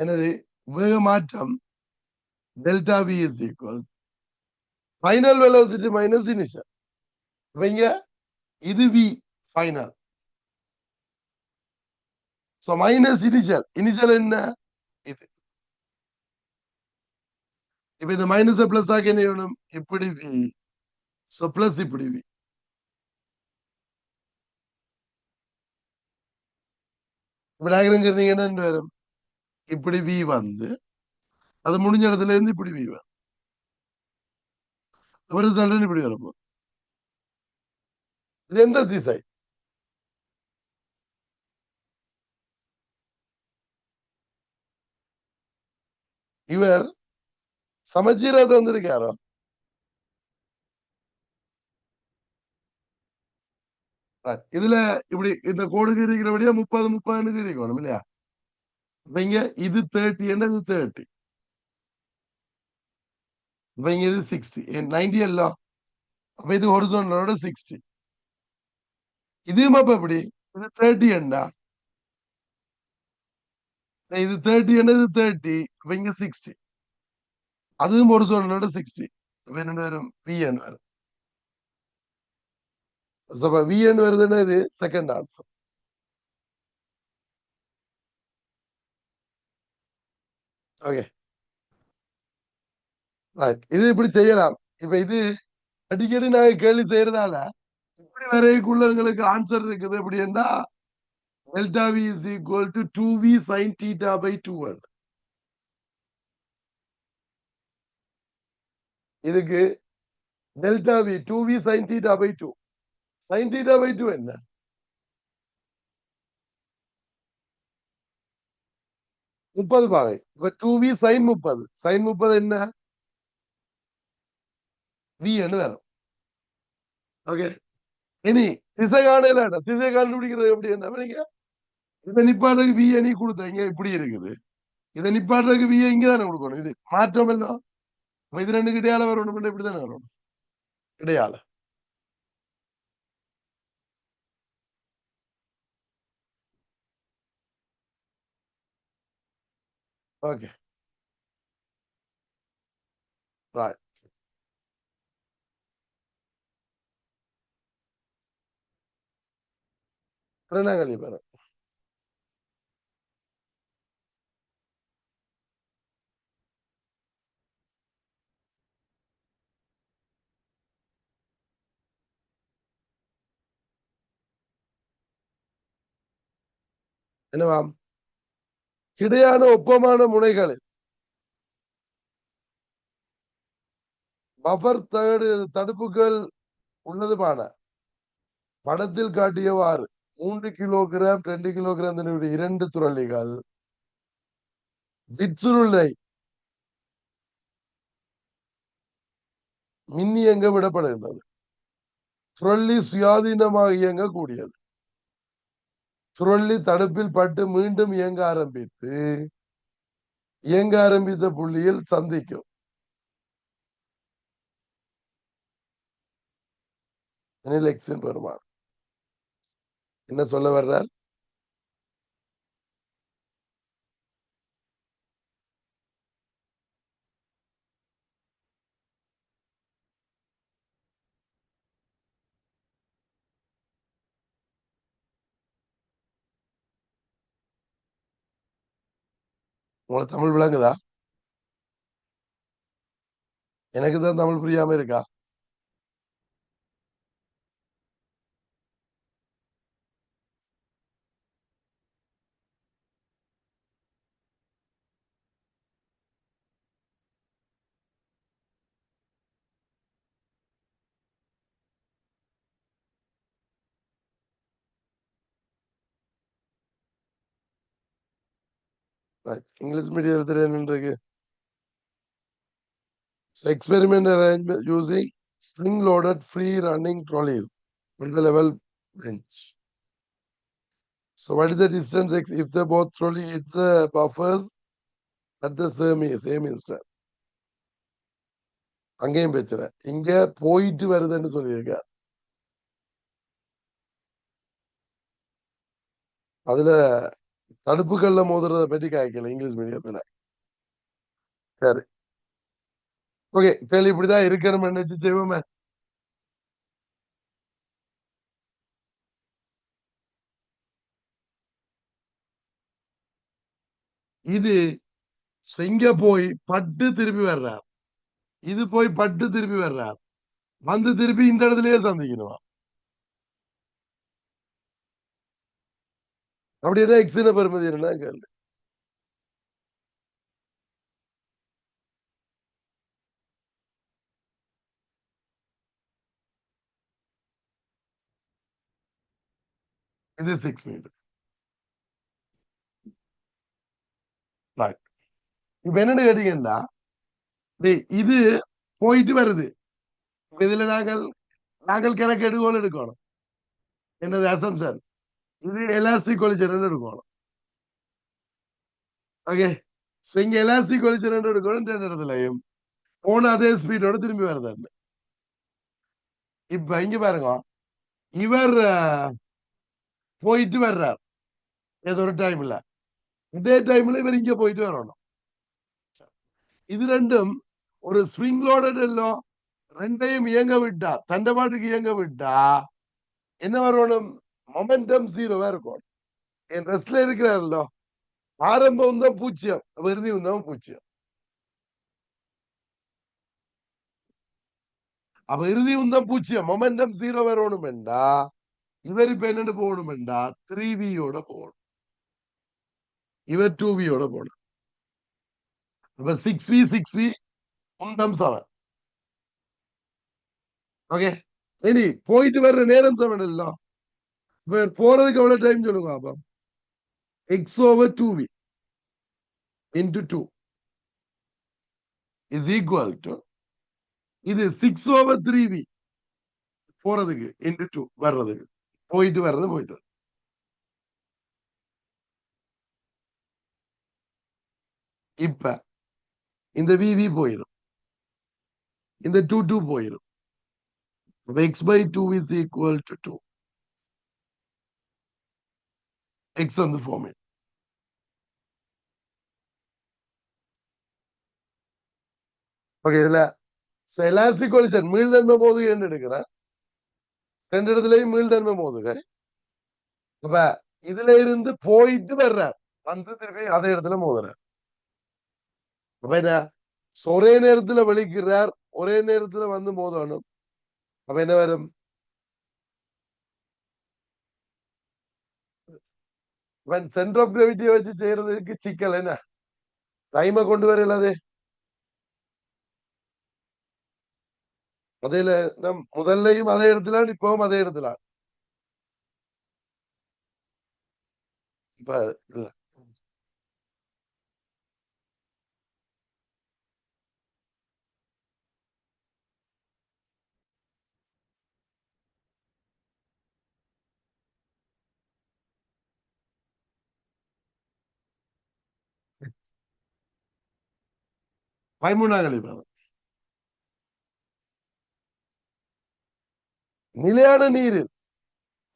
எனது வேக மாற்றம் delta V is equal final velocity minus initial. இவங்க இது V final. So minus initial. Initial என்ன? இது. இப்ப இந்த மைனஸ் பிளஸ் ஆக என்ன வேணும்? இப்படி வி. சோ பிளஸ் இப்படி வி. இப்ப டயக்ராம் கருந்தீங்கன்னா என்ன வரும்? இப்படி வி வந்து அது முடிஞ்ச இடத்துல இருந்து இப்படி வி வரும். அப்புறம் ரிசல்ட் இப்படி வரும். இது எந்த திசை? இவர் சமச்சீரா தந்திருக்காரோ? இதுல இப்படி இந்த கோடுக்கு இருக்கிறபடியா 30 30 இருக்கணும் இல்லையா? இப்ப இங்க இது 30 என்ன? இது 30. இப்ப இங்க இது 60 90 அல்ல. அப்ப இது ஹொரிசோன்டலோட 60. இதுவும் அப்ப எப்படி? இது 30 என்ன? இது 30 என்ன? இது 30. அப்ப இங்க 60. அதுவும் ஹொரிசோன்டலோட 60. அப்ப என்ன வரும்? VN வரும். VN வருதுன்னா இது செகண்ட் ஆன்சர். ஓகே. இது இப்படி செய்யலாம். இப்ப இது அடிக்கடி நாங்க கேள்வி செய்யறதால இப்படி வரைக்குள்ள எங்களுக்கு ஆன்சர் இருக்குது. எப்படின்னா delta V is equal to 2v sin theta by 2. இதுக்கு delta V 2v sin theta by 2. sin theta by 2 என்ன? முப்பது பாகை. இப்ப 2v sin 30. sin 30 என்ன? v ன்னு வரும். ஓகே. இனி திசை காணல. திசை கண்டுபிடிக்கிறது எப்படி என்ன? இப்ப நிப்பாட்டுக்கு v அணி கொடுத்தீங்க இப்படி இருக்குது. இதை நிப்பாட்டுறதுக்கு விஏ இங்க தானே கொடுக்கணும். இது மாற்றம் எல்லாம் இது ரெண்டுக்கு இடையால வரணும், இப்படித்தானே வரணும் இடையால. Okay right. ரெண்டாம் கேள்வி பாரு. என்னவாம்? கிடையான ஒப்பமான முனைகள் பஃபர் தடுப்புகள் உள்ளதுமான படத்தில் காட்டியவாறு 3 கிலோகிராம் 2 கிலோகிராம் இரண்டு துறளிகள் விச்சுருளை மின்னியங்க விடப்படுகின்றது. சுழலி சுயாதீனமாக இயங்கக்கூடியது. சுழலி தடுப்பில் பட்டு மீண்டும் இயங்க ஆரம்பித்த புள்ளியில் சந்திக்கும். எக்ஸின் பெருமாள் என்ன சொல்ல வர்றார்? உங்களுக்கு தமிழ் விளங்குதா? எனக்கு தான் தமிழ் புரியாம இருக்கா? இங்கிலீஷ் மீடியத்தில் என்ன இருக்கு? So experiment arrangement using spring-loaded free-running trolleys on the level bench. So what is the distance if the both trolley hit the buffers at the same instant? அங்கேயும் பிரச்சனை. இங்க போயிட்டு வருதுன்னு சொல்லியிருக்க. அதுல தடுப்புகள்ல மோதுறத பற்றி காய்க்கல இங்கிலீஷ் மீடியத்துல. சரி ஓகே, கேள்வி இப்படிதான் இருக்கணும் நினைச்சு செய்வோமே. இது இங்க போய் பட்டு திருப்பி வர்றார், இது போய் பட்டு திருப்பி வர்றார், வந்து திருப்பி இந்த இடத்துலயே சந்திக்கணும். அப்படின்னா எக்ஸின பெருமதி என்ன கேள்வி? இது 6 மீட்டர். இப்ப என்னன்னு கேட்டீங்கன்னா, இது போயிட்டு வருது. இதுல நாங்கள் நாங்கள் கணக்கு எடுக்கணும். என்னது அசம்சன்? இது எலாஸ்டிக் கொலிஷன் எடுக்கணும். ஓகே, இங்க எலாஸ்டிக் கொலிஷன் எடுக்கணும். ரெண்டு இடத்துலயும் போன அதே ஸ்பீடோட திரும்பி வருது. இப்ப இங்க பாருங்க, இவர் போயிட்டு வர்றார் ஏதோ ஒரு டைம்ல, இதே டைம்ல இவர் இங்க போயிட்டு வரணும். இது ரெண்டும் ஒரு ஸ்விங் லோடட் எல்லாம் ரெண்டையும் இயங்க விட்டா, தண்டபாட்டுக்கு இயங்க விட்டா என்ன வரணும்? மொமெண்டம் ஜீரோவா இருக்கும். என் ரெஸ்ட்ல இருக்கிறாரല്ലോ, ஆரம்பம் தான் பூஜ்ஜியம், இறுதி தான் பூஜ்ஜியம். அப்ப இறுதி தான் பூஜ்ஜியம், மொமெண்டம் ஜீரோ வரணும் என்றா இவர் இப்ப என்னன்னு போகணும் என்றா 3v-யோட போகணும், இவர் 2v-யோட போகணும். இப்ப 6v உந்தம் 7. ஓகே, இனி போயிட்டு வர்ற நேரம் 7 இல்ல. இவர் போறதுக்கு எவ்வளவு டைம் சொல்லுங்க அப்ப? x/2v into 2 is equal to இது 6/3v போறதுக்கு into 2 வர்றதுக்கு, போயிட்டு வர்றது போயிட்டு வர்றது. இப்ப இந்த விவி போயிடும், இந்த டூ டூ போயிடும். X by two is equal to two. X வந்து ஃபார்மே. ஓகே, இதுல எலாஸ்டிக் கொலிஷன் மீள்தன்மை மோதுகை எடுக்கிறேன். ரெண்டு இடத்துலயும் மீள்தன்மை மோதுகை. அப்ப இதுல இருந்து போயிட்டு வர்றார், வந்து திருப்பி அதே இடத்துல மோதுறார். அப்ப என்ன, ஒரே நேரத்துல வெளிக்கிறார், ஒரே நேரத்துல வந்து மோதணும். அப்ப என்ன வரும்? சென்டர் ஆஃப் கிராவிட்டியை வச்சு செய்யறதுக்கு சிக்கல் என்ன, டைமை கொண்டு வரல. அது அதுல நம் முதல்லையும் அதே இடத்துல, இப்பவும் அதே இடத்துல. இப்ப இல்ல, பதிமூணாம் கழிவு. நிலையான நீரில்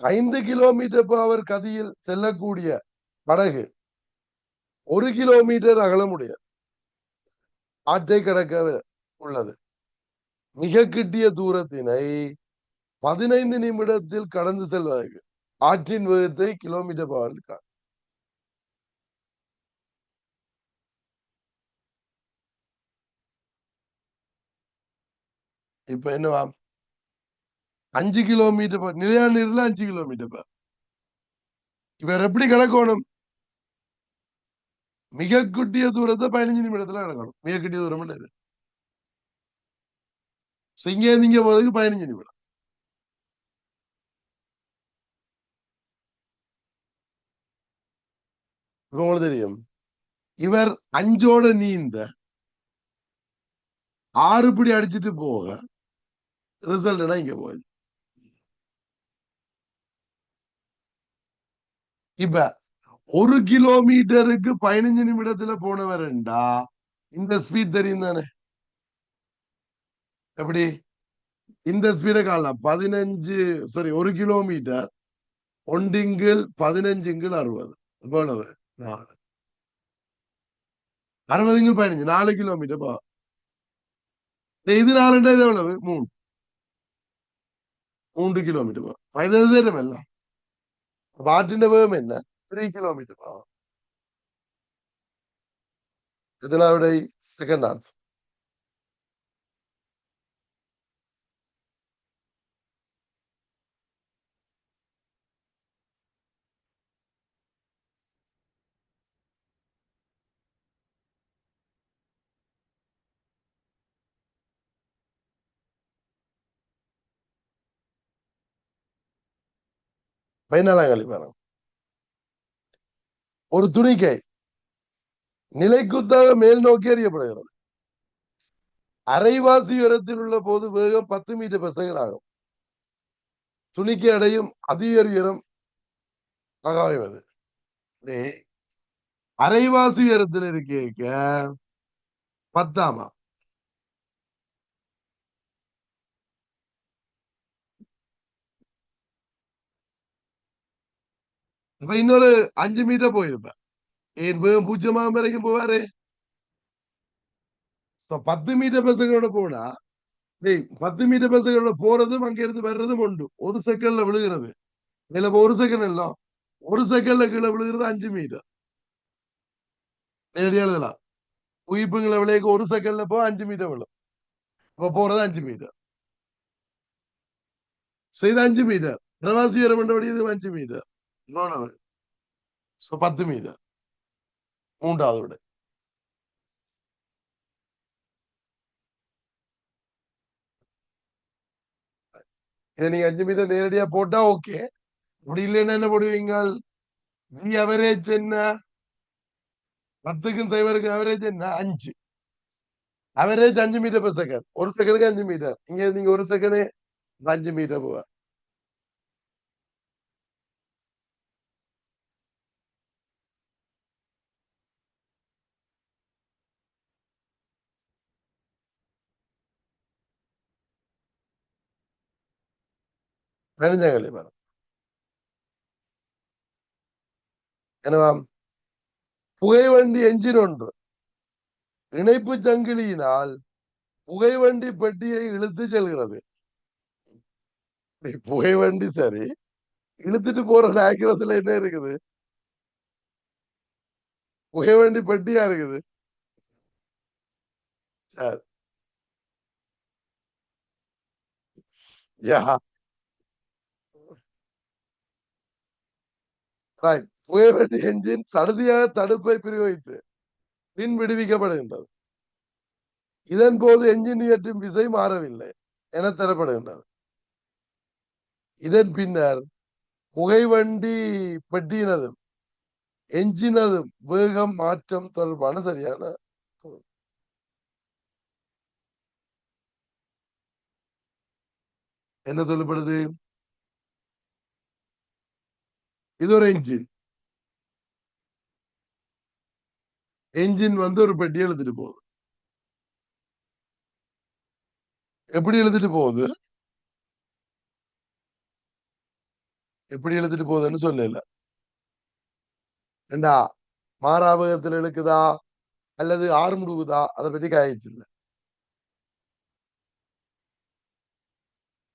5 கிலோமீட்டர் கதியில் செல்லக்கூடிய படகு 1 கிலோமீட்டர் அகலமுடைய ஆற்றை கடக்க உள்ளது. மிக கிட்டிய தூரத்தினை 15 நிமிடத்தில் கடந்து செல்வதற்கு ஆற்றின் வேகத்தை கிலோமீட்டர் பவர். இப்ப என்னவா, 5 கிலோமீட்டர் நிலையான நீர்ல 5 கிலோமீட்டர். இவர் எப்படி கிடக்கணும்? மிக குட்டிய தூரத்தை 15 நிமிடத்துல கிடக்கணும். மிக குட்டிய தூரம் இது. இங்க நீங்க போறதுக்கு 15 நிமிடம். இப்ப உங்களுக்கு தெரியும், இவர் 5ஓட நீந்த 6 அடிச்சுட்டு போக ரிசல்ட் இங்க போகுது. இப்ப 1 கிலோமீட்டருக்கு 15 நிமிடத்துல போனவர்டா, இந்த ஸ்பீட் தெரியும் தானே? எப்படி இந்த ஸ்பீடை காணலாம்? 15, சாரி, 1 கிலோமீட்டர் 1 × 15 × 60 எவ்வளவு? 4. 60 × 15 4 கிலோமீட்டர் போ. இது 4 இது எவ்வளவு? 3 கிலோமீட்டர் போ. 15 ஆற்றின் வேகம் என்ன? 3 கிலோமீட்டர் போ. இதனால செகண்ட் ஆன்சர். பதினாலாம் கேள்வி பாருங்க. ஒரு துணிக்கை நிலைக்குத்தாக மேல் நோக்கி எறியப்படுகிறது. அரைவாசி உயரத்தில் உள்ள போது வேகம் 10 மீட்டர்/செகண்ட் ஆகும். துணிக்கை அடையும் அதிக உயரம் ஆகாய்வது. அரைவாசி உயரத்தில் இருக்க 10. இப்ப இன்னொரு 5 மீட்டர் போயிருப்பேன். ஏன் வேகம் 0 வரைக்கும் போவாரு. 10 மீட்டர்/செகண்டோட போனா, 10 மீட்டர்/செகண்டோட போறதும் அங்க இருந்து வர்றதும் உண்டு. 1 செகண்ட்ல விழுகிறது. இல்ல 1 செகண்ட் இல்ல, 1 செகண்ட்ல கீழே விழுகிறது 5 மீட்டர். நேரடியா எழுதலாம். உயிர்ப்புங்களை விளையாக்க 1 செகண்ட்ல போ 5 மீட்டர் விழும். இப்ப போறது 5 மீட்டர். செய்த 5 மீட்டர். பிரவாசி உயரம் என்றபடி இது 5 மீட்டர். 10 மீட்டர். மூன்றாவது விட. இதை நீங்க 5 மீட்டர் நேரடியா போட்டா ஓகே. அப்படி இல்லைன்னா என்ன போடுவீங்க? வி அவரேஜ் என்ன? 10க்கும் 0க்கும் அவரேஜ் என்ன? 5. அவரேஜ் 5 மீட்டர்/செகண்ட். 1 செகண்டுக்கு 5 மீட்டர். இங்க நீங்க 1 செகண்ட் 5 மீட்டர் போவ. பதினஞ்சாம் பாருங்க. என்னவாம்? புகைவண்டி என்ஜின் ஒன்று இணைப்பு சங்கிலியினால் புகைவண்டி பெட்டியை இழுத்து செல்கிறது. புகைவண்டி சரி, இழுத்துட்டு போற நாய்க்கிறதுல என்ன இருக்குது? புகைவண்டி பெட்டியா இருக்குது. சரி. யா, ரைட். புகைவண்டி என்ஜின் சடுதியாக தடுப்பை பிரயோகித்து பின் விடுவிக்கப்படுகின்றது. இதன் போது என்ஜின் இயற்றும் விசை மாறவில்லை என தரப்படுகின்றது. இதன் பின்னர் புகைவண்டி பெட்டியினதும் என்ஜினதும் வேகம் மாற்றம் தொடர்பான சரியான என்ன சொல்லப்படுது? இது ஒரு என்ஜின். என்ஜின் வந்து ஒரு பெட்டி எழுதிட்டு போகுது. எப்படி எழுதிட்டு போகுது? எப்படி எழுதிட்டு போகுதுன்னு சொல்லல. ஏண்டா, மாறாவகத்தில் இழுக்குதா அல்லது ஆறு முடுகுதா அதை பத்தி காய்ச்சி இல்ல.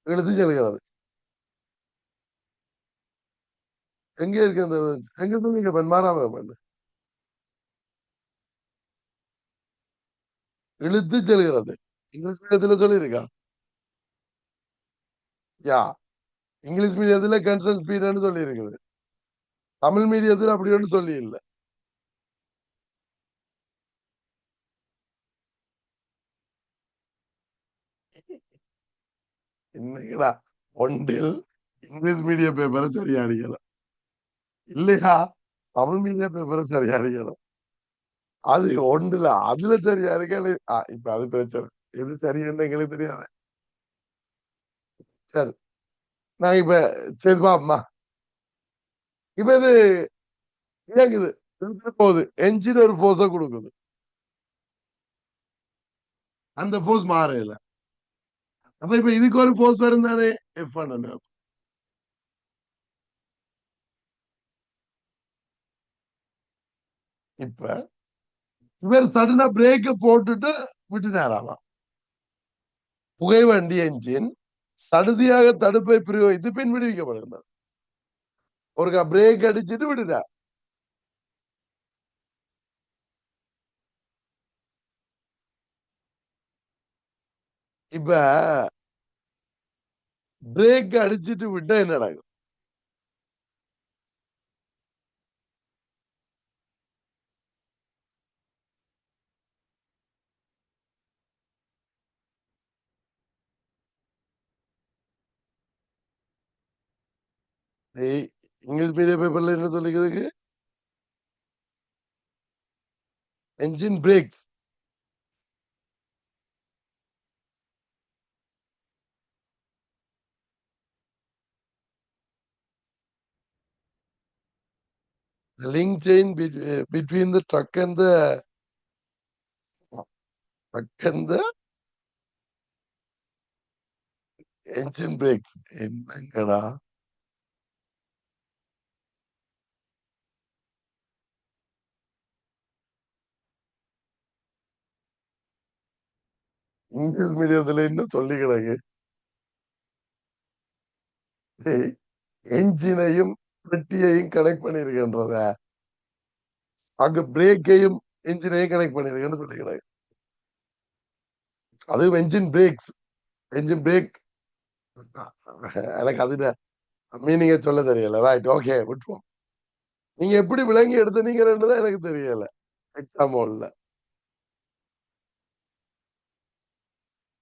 எழுதி செல்கிறது. எங்க இருக்கு அந்த? எங்க சொன்னீங்க மாறாவகம்? இழுத்து செல்கிறது. இங்கிலீஷ் மீடியத்துல சொல்லியிருக்கா? யா, இங்கிலீஷ் மீடியத்துல கன்சல் ஸ்பீட்னு சொல்லி இருக்குது. தமிழ் மீடியத்துல அப்படி ஒன்று சொல்லி இல்ல. இன்னைக்குடா ஒன்றில் இங்கிலீஷ் மீடியம் பேப்பரை சரியா அடிக்கணும் இல்லையா? தமிழ் மீடியம் பேப்பரை சரியா அடிக்கணும். அது ஒன்றுல அதுல சரியா இருக்க. இப்ப அது பிரச்சனை. எது சரின்னு எங்களுக்கு தெரியாது. சரி, நான் இப்ப சரி பாப்போமா. இப்ப இது இயங்குது, இழுத்துட்டு போகுது. என்ஜின் ஒரு போர்ஸ கொடுக்குது. அந்த போர்ஸ் மாறல. அப்ப இப்ப இதுக்கு ஒரு போர்ஸ் வரும் தானே? எஃப் பண்ணணும். இப்ப இவர் சடனா பிரேக்க போட்டுட்டு விட்டுட்டாராமா. புகைவண்டி என்ஜின் சடுதியாக தடுப்பை பிரயோகித்து பின் விடுவிக்கப்படுகிறது. ஒருக்கா பிரேக் அடிச்சுட்டு விட்டுட்டார். இப்ப பிரேக் அடிச்சிட்டு விட்டா என்ன நடக்கும்? இங்கிலீஷ் மீடியம் பேப்பர்ல என்ன சொல்லிக்கிறதுக்கு? Engine brakes. The link chain between the truck and the engine brakes. என்னங்கடா? இங்கிலீஷ் மீடியத்துல இன்னும் சொல்லி கிடக்கு. என்ஜினையும் பெட்டியையும் கனெக்ட் பண்ணிருக்கின்றத, அங்க பிரேக்கையும் என்ஜினையும் கனெக்ட் பண்ணிருக்கேன்னு சொல்லி கிடக்கு. அது என்ஜின் பிரேக்ஸ். Engine break. எனக்கு அதுல மீனிங்க சொல்ல தெரியல. ரைட், ஓகே, விட்டுருவோம். நீங்க எப்படி விளங்கி எடுத்தீங்கன்றதான் எனக்கு தெரியல எக்ஸாம் ஹால்ல.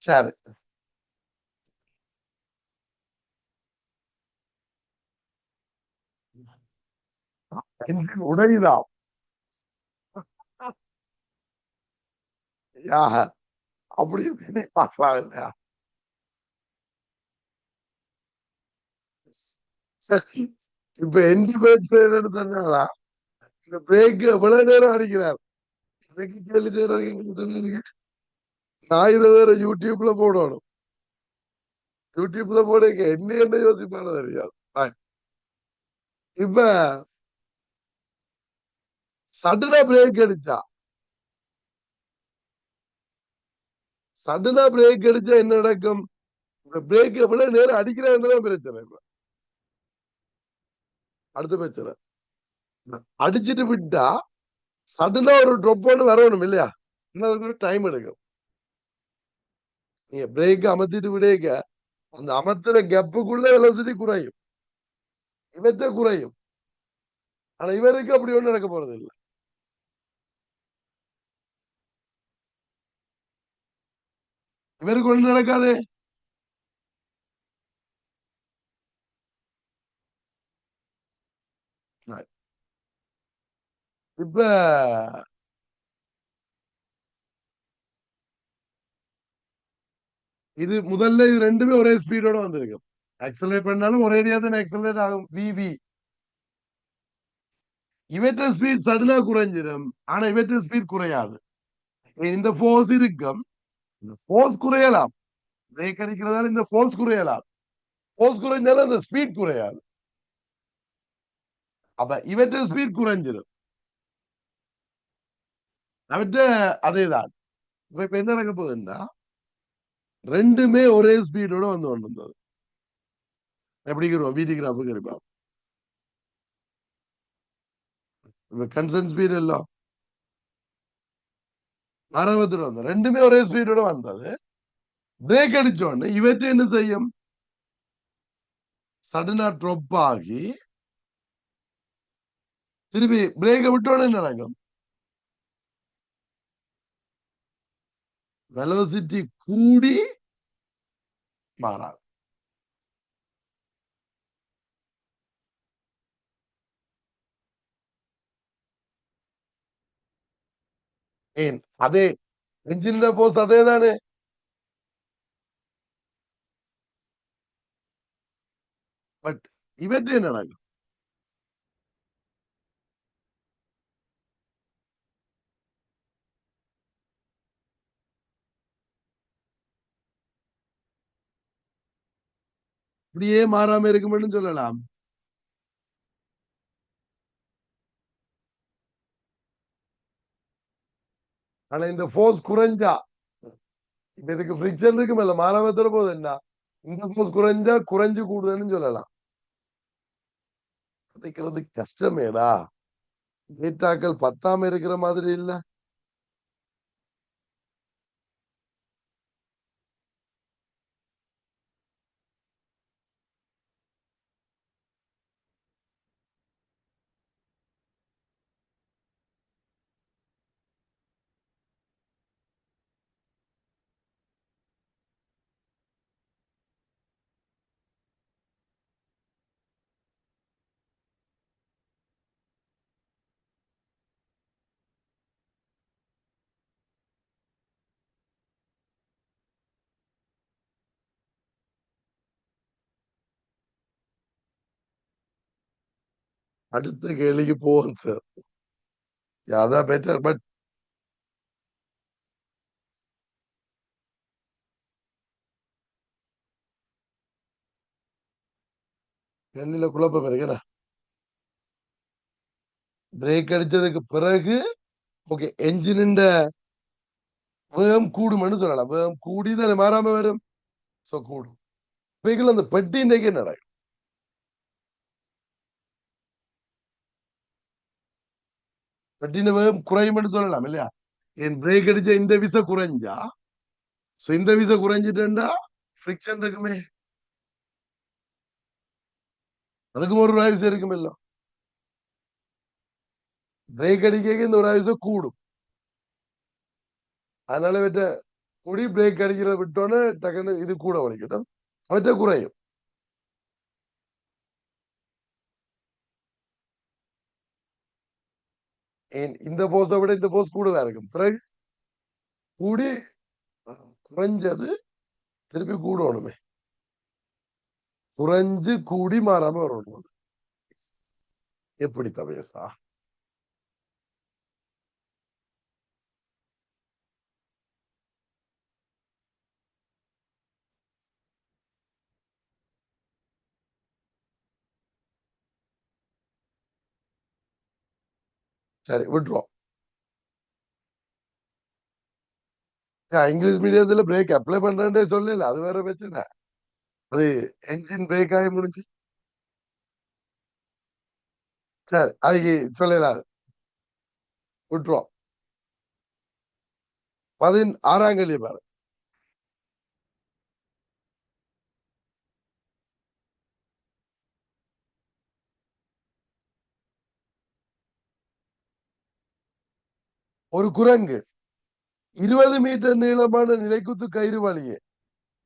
சரி, என்ஜின் உடையுதாம். யா, அப்படி இப்படி பார்க்கலாம் இல்லையா? சரி, இப்ப எந்த பேச்சு என்னன்னு சொன்னாரா? இந்த பிரேக் எவ்வளவு நேரம் அடிக்கிறார்? எனக்கு கேள்வி செய்யறதுக்கு எங்களுக்கு தெரியுது. நான் இதை வேற யூடியூப்ல போடணும். யூடியூப்ல போடுங்க என்ன என்ன யோசிப்பான தெரியாது. இப்ப சடனா பிரேக் அடிச்சா சடனா பிரேக் அடிச்சா என்ன நடக்கும்? பிரேக் விட நேரம் அடிக்கிறதுதான் பிரச்சனை. இப்ப அடுத்த பிரச்சனை அடிச்சிட்டு விட்டா சடனா ஒரு ட்ராப் பண்ணி வரணும் இல்லையா? அதுக்கு ஒரு டைம் எடுக்கும். நீங்க பிரேக் அமர்த்திட்டு விடேக்க அந்த அமர்த்துற கேப்புக்குள்ள வெலோசிட்டி குறையும், இவற்றை குறையும். ஆனா இவருக்கு அப்படி ஒண்ணு நடக்க போறது இல்லை. இவருக்கு ஒண்ணு நடக்காது. இப்ப இது முதல்ல இது ரெண்டுமே ஒரே ஸ்பீடோட வந்திருக்கும். ஆக்சலரேட் பண்ணாலும் ஒரேடியா தான் ஆக்சலரேட் ஆகும். விவி இவற்ற ஸ்பீட் சடனா குறைஞ்சிடும். ஆனா இவற்ற ஸ்பீட் குறையாது. இந்த ஃபோர்ஸ் இருக்கும். இந்த ஃபோர்ஸ் குறையலாம். பிரேக் அடிக்கிறதால இந்த ஃபோர்ஸ் குறையலாம். ஃபோர்ஸ் குறைஞ்சாலும் அந்த ஸ்பீட் குறையாது. அப்ப இவற்ற ஸ்பீட் குறைஞ்சிடும். அவற்ற அதேதான். இப்ப என்ன நடக்க போகுதுன்னா ரெண்டுமே ஒரே ஸ்பீடோட வந்து கொண்டிருந்தது. எப்படிங்கிறோம் வீட்டு கிராஃபுக்கு இருப்போம். இப்ப கன்சன்ட் ஸ்பீட் எல்லாம் 60 வந்து ரெண்டுமே ஒரே ஸ்பீடோட வந்தது. பிரேக் அடிச்சோன்னு இவற்றை என்ன செய்யும்? சடனா ட்ராப் ஆகி திருப்பி பிரேக்கை விட்டோன்னு என்ன நடக்கும்? வெலோசிட்டி கூடி மாறாது. ஏன் அதே என்ஜின் போஸ் அதே தானே. பட் இவற்றை என்ன நடக்கும்? இப்படியே மாறாம இருக்கும்னு சொல்லலாம். ஆனா இந்த போர்ஸ் குறைஞ்சா இப்ப இதுக்கு ஃபிரிக்ஷன் இருக்குமல்ல மாறாமத்தோட போது என்ன? இந்த போர்ஸ் குறைஞ்சா குறைஞ்சு கூடுதுன்னு சொல்லலாம். கிடைக்கிறது கஷ்டமேடா. டேட்டாக்கள் பத்தாம இருக்கிற மாதிரி இல்ல. அடுத்த கேள்விக்கு போவோம் சார். அதான் பெட்டர். பட் கண்ணில குழப்பம் இருக்குடா. பிரேக் அடிச்சதுக்கு பிறகு ஓகே என்ஜின் வேகம் கூடும்னு சொல்லலாம். வேகம் கூடி தானே மாறாம வரும். சோ கூடும். இவைகள் அந்த பெட்டி இன்றைக்கு நடக்கும். பெட்டின வேகம் குறையும்னு சொல்லலாம் இல்லையா? என் பிரேக் அடிச்ச இந்த விச குறைஞ்சா சோ இந்த விச குறைஞ்சிட்டா ஃபிரிக்ஷன் இருக்குமே. அதுக்கும் ஒரு ஆயுசு இருக்குமில்ல. பிரேக் அடிக்க இந்த ஒரு ஆயுச கூடும். அதனால விட்ட கூடி பிரேக் அடிக்கிறத விட்டோன்னு டக்குன்னு இது கூட வலிக்கட்டும். அவற்றை குறையும். ஏன் இந்த போஸை விட இந்த போஸ் கூடவா இருக்கும். பிறகு கூடி குறைஞ்சது திருப்பி கூடணுமே. குறைஞ்சு கூடி மாறாம வரணும். அது எப்படி தவேசா? சரி விட்டுருவோம். இங்கிலீஷ் மீடியத்துல பிரேக் அப்ளை பண்றேன்டே சொல்லல, அது வேற பிரச்சனை. அது என்ஜின் பிரேக் ஆகி முடிஞ்சு. சரி அதுக்கு சொல்லலாது, விட்டுருவோம். 16ஆம் கேள்வி பாரு. ஒரு குரங்கு 20 மீட்டர் நீளமான நிலைக்குத்து கயிறு வழியே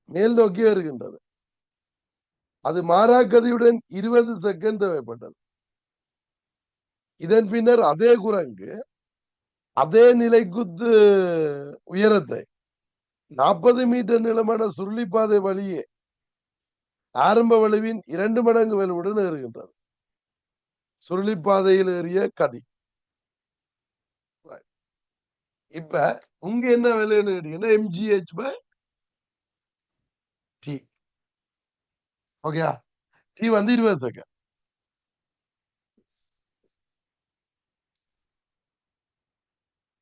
மேல் நோக்கி வருகின்றது. அது மாறாக்கதியுடன் 20 செகண்ட் தேவைப்பட்டது. இதன் பின்னர் அதே குரங்கு அதே நிலைக்குத்து உயரத்தை 40 மீட்டர் நீளமான சுருளிப்பாதை வழியே ஆரம்ப வலுவின் 2 மடங்கு வலுவுடன் ஏறுகின்றது. சுருளிப்பாதையில் ஏறிய கதி. இப்ப உங்க என்ன விலைன்னு கேட்டீங்கன்னா MGH by T. Okay, T வந்து 20 செகண்ட்.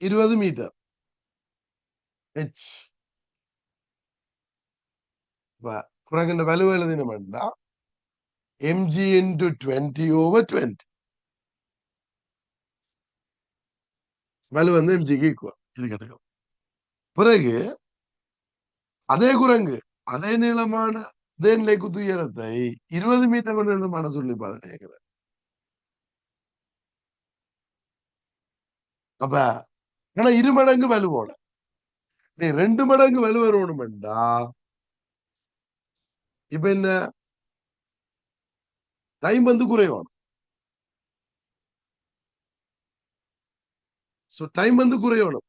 20 metre H. குரங்கின் வலுவை எழுதினோம்னா mg into 20/20. வலு வந்து mgக்கு ஈக்குவல். இது கிடைக்கும். பிறகு அதே குரங்கு அதே நீளமான அதே நிலைக்குத்து உயரத்தை 20 மீட்டர் கொண்டு நீளமான சொல்லி பாருங்க. அப்ப ஆனா 2 மடங்கு வலுவோட நீ 2 மடங்கு வலு வரணும்டா. இப்ப இந்த டைம் வந்து குறையணும். சோ டைம் வந்து குறையணும்.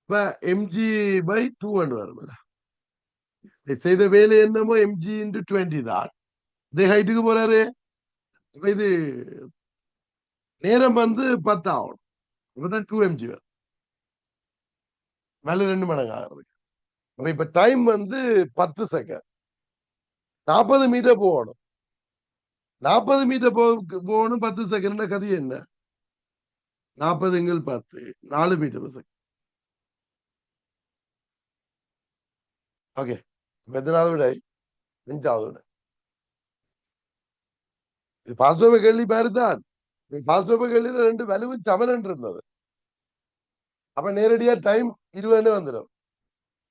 இப்ப mg by 2 வரும். செய்த வேலை என்னமோ mg into 20 தான். இதே ஹைட்டுக்கு போறாரு. அப்ப இது நேரம் வந்து 10 ஆகணும். அப்பதான் 2mg வரும். வலு 2 மடங்கு ஆகிறது. அப்ப இப்ப டைம் வந்து 10 செகண்ட். 40 மீட்டர் போகணும். 40 மீட்டர் போகணும் 10 செகண்ட். கதி என்ன? 40 × 10 4 மீட்டர் செகண்ட். ஓகே, எத்தனாவது விடை? 5வது விடை. இது பாஸ் பேப்பர் கேள்வி பாருதான். பாஸ் பேப்பர் கேள்வியில 2 வலுவும் சமன் இருந்தது. அப்ப நேரடியா டைம் 20 வந்துடும்.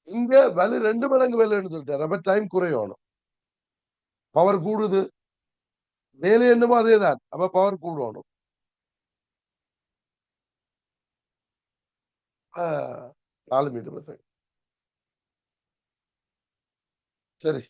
இங்க வலு 2 மடங்கு வலுன்னு சொல்லிட்டாரு. அப்ப டைம் குறையணும். பவர் கூடுது. வேலை என்னமோ அதேதான். அப்ப பவர் கூடணும். 4 metre second. சரி.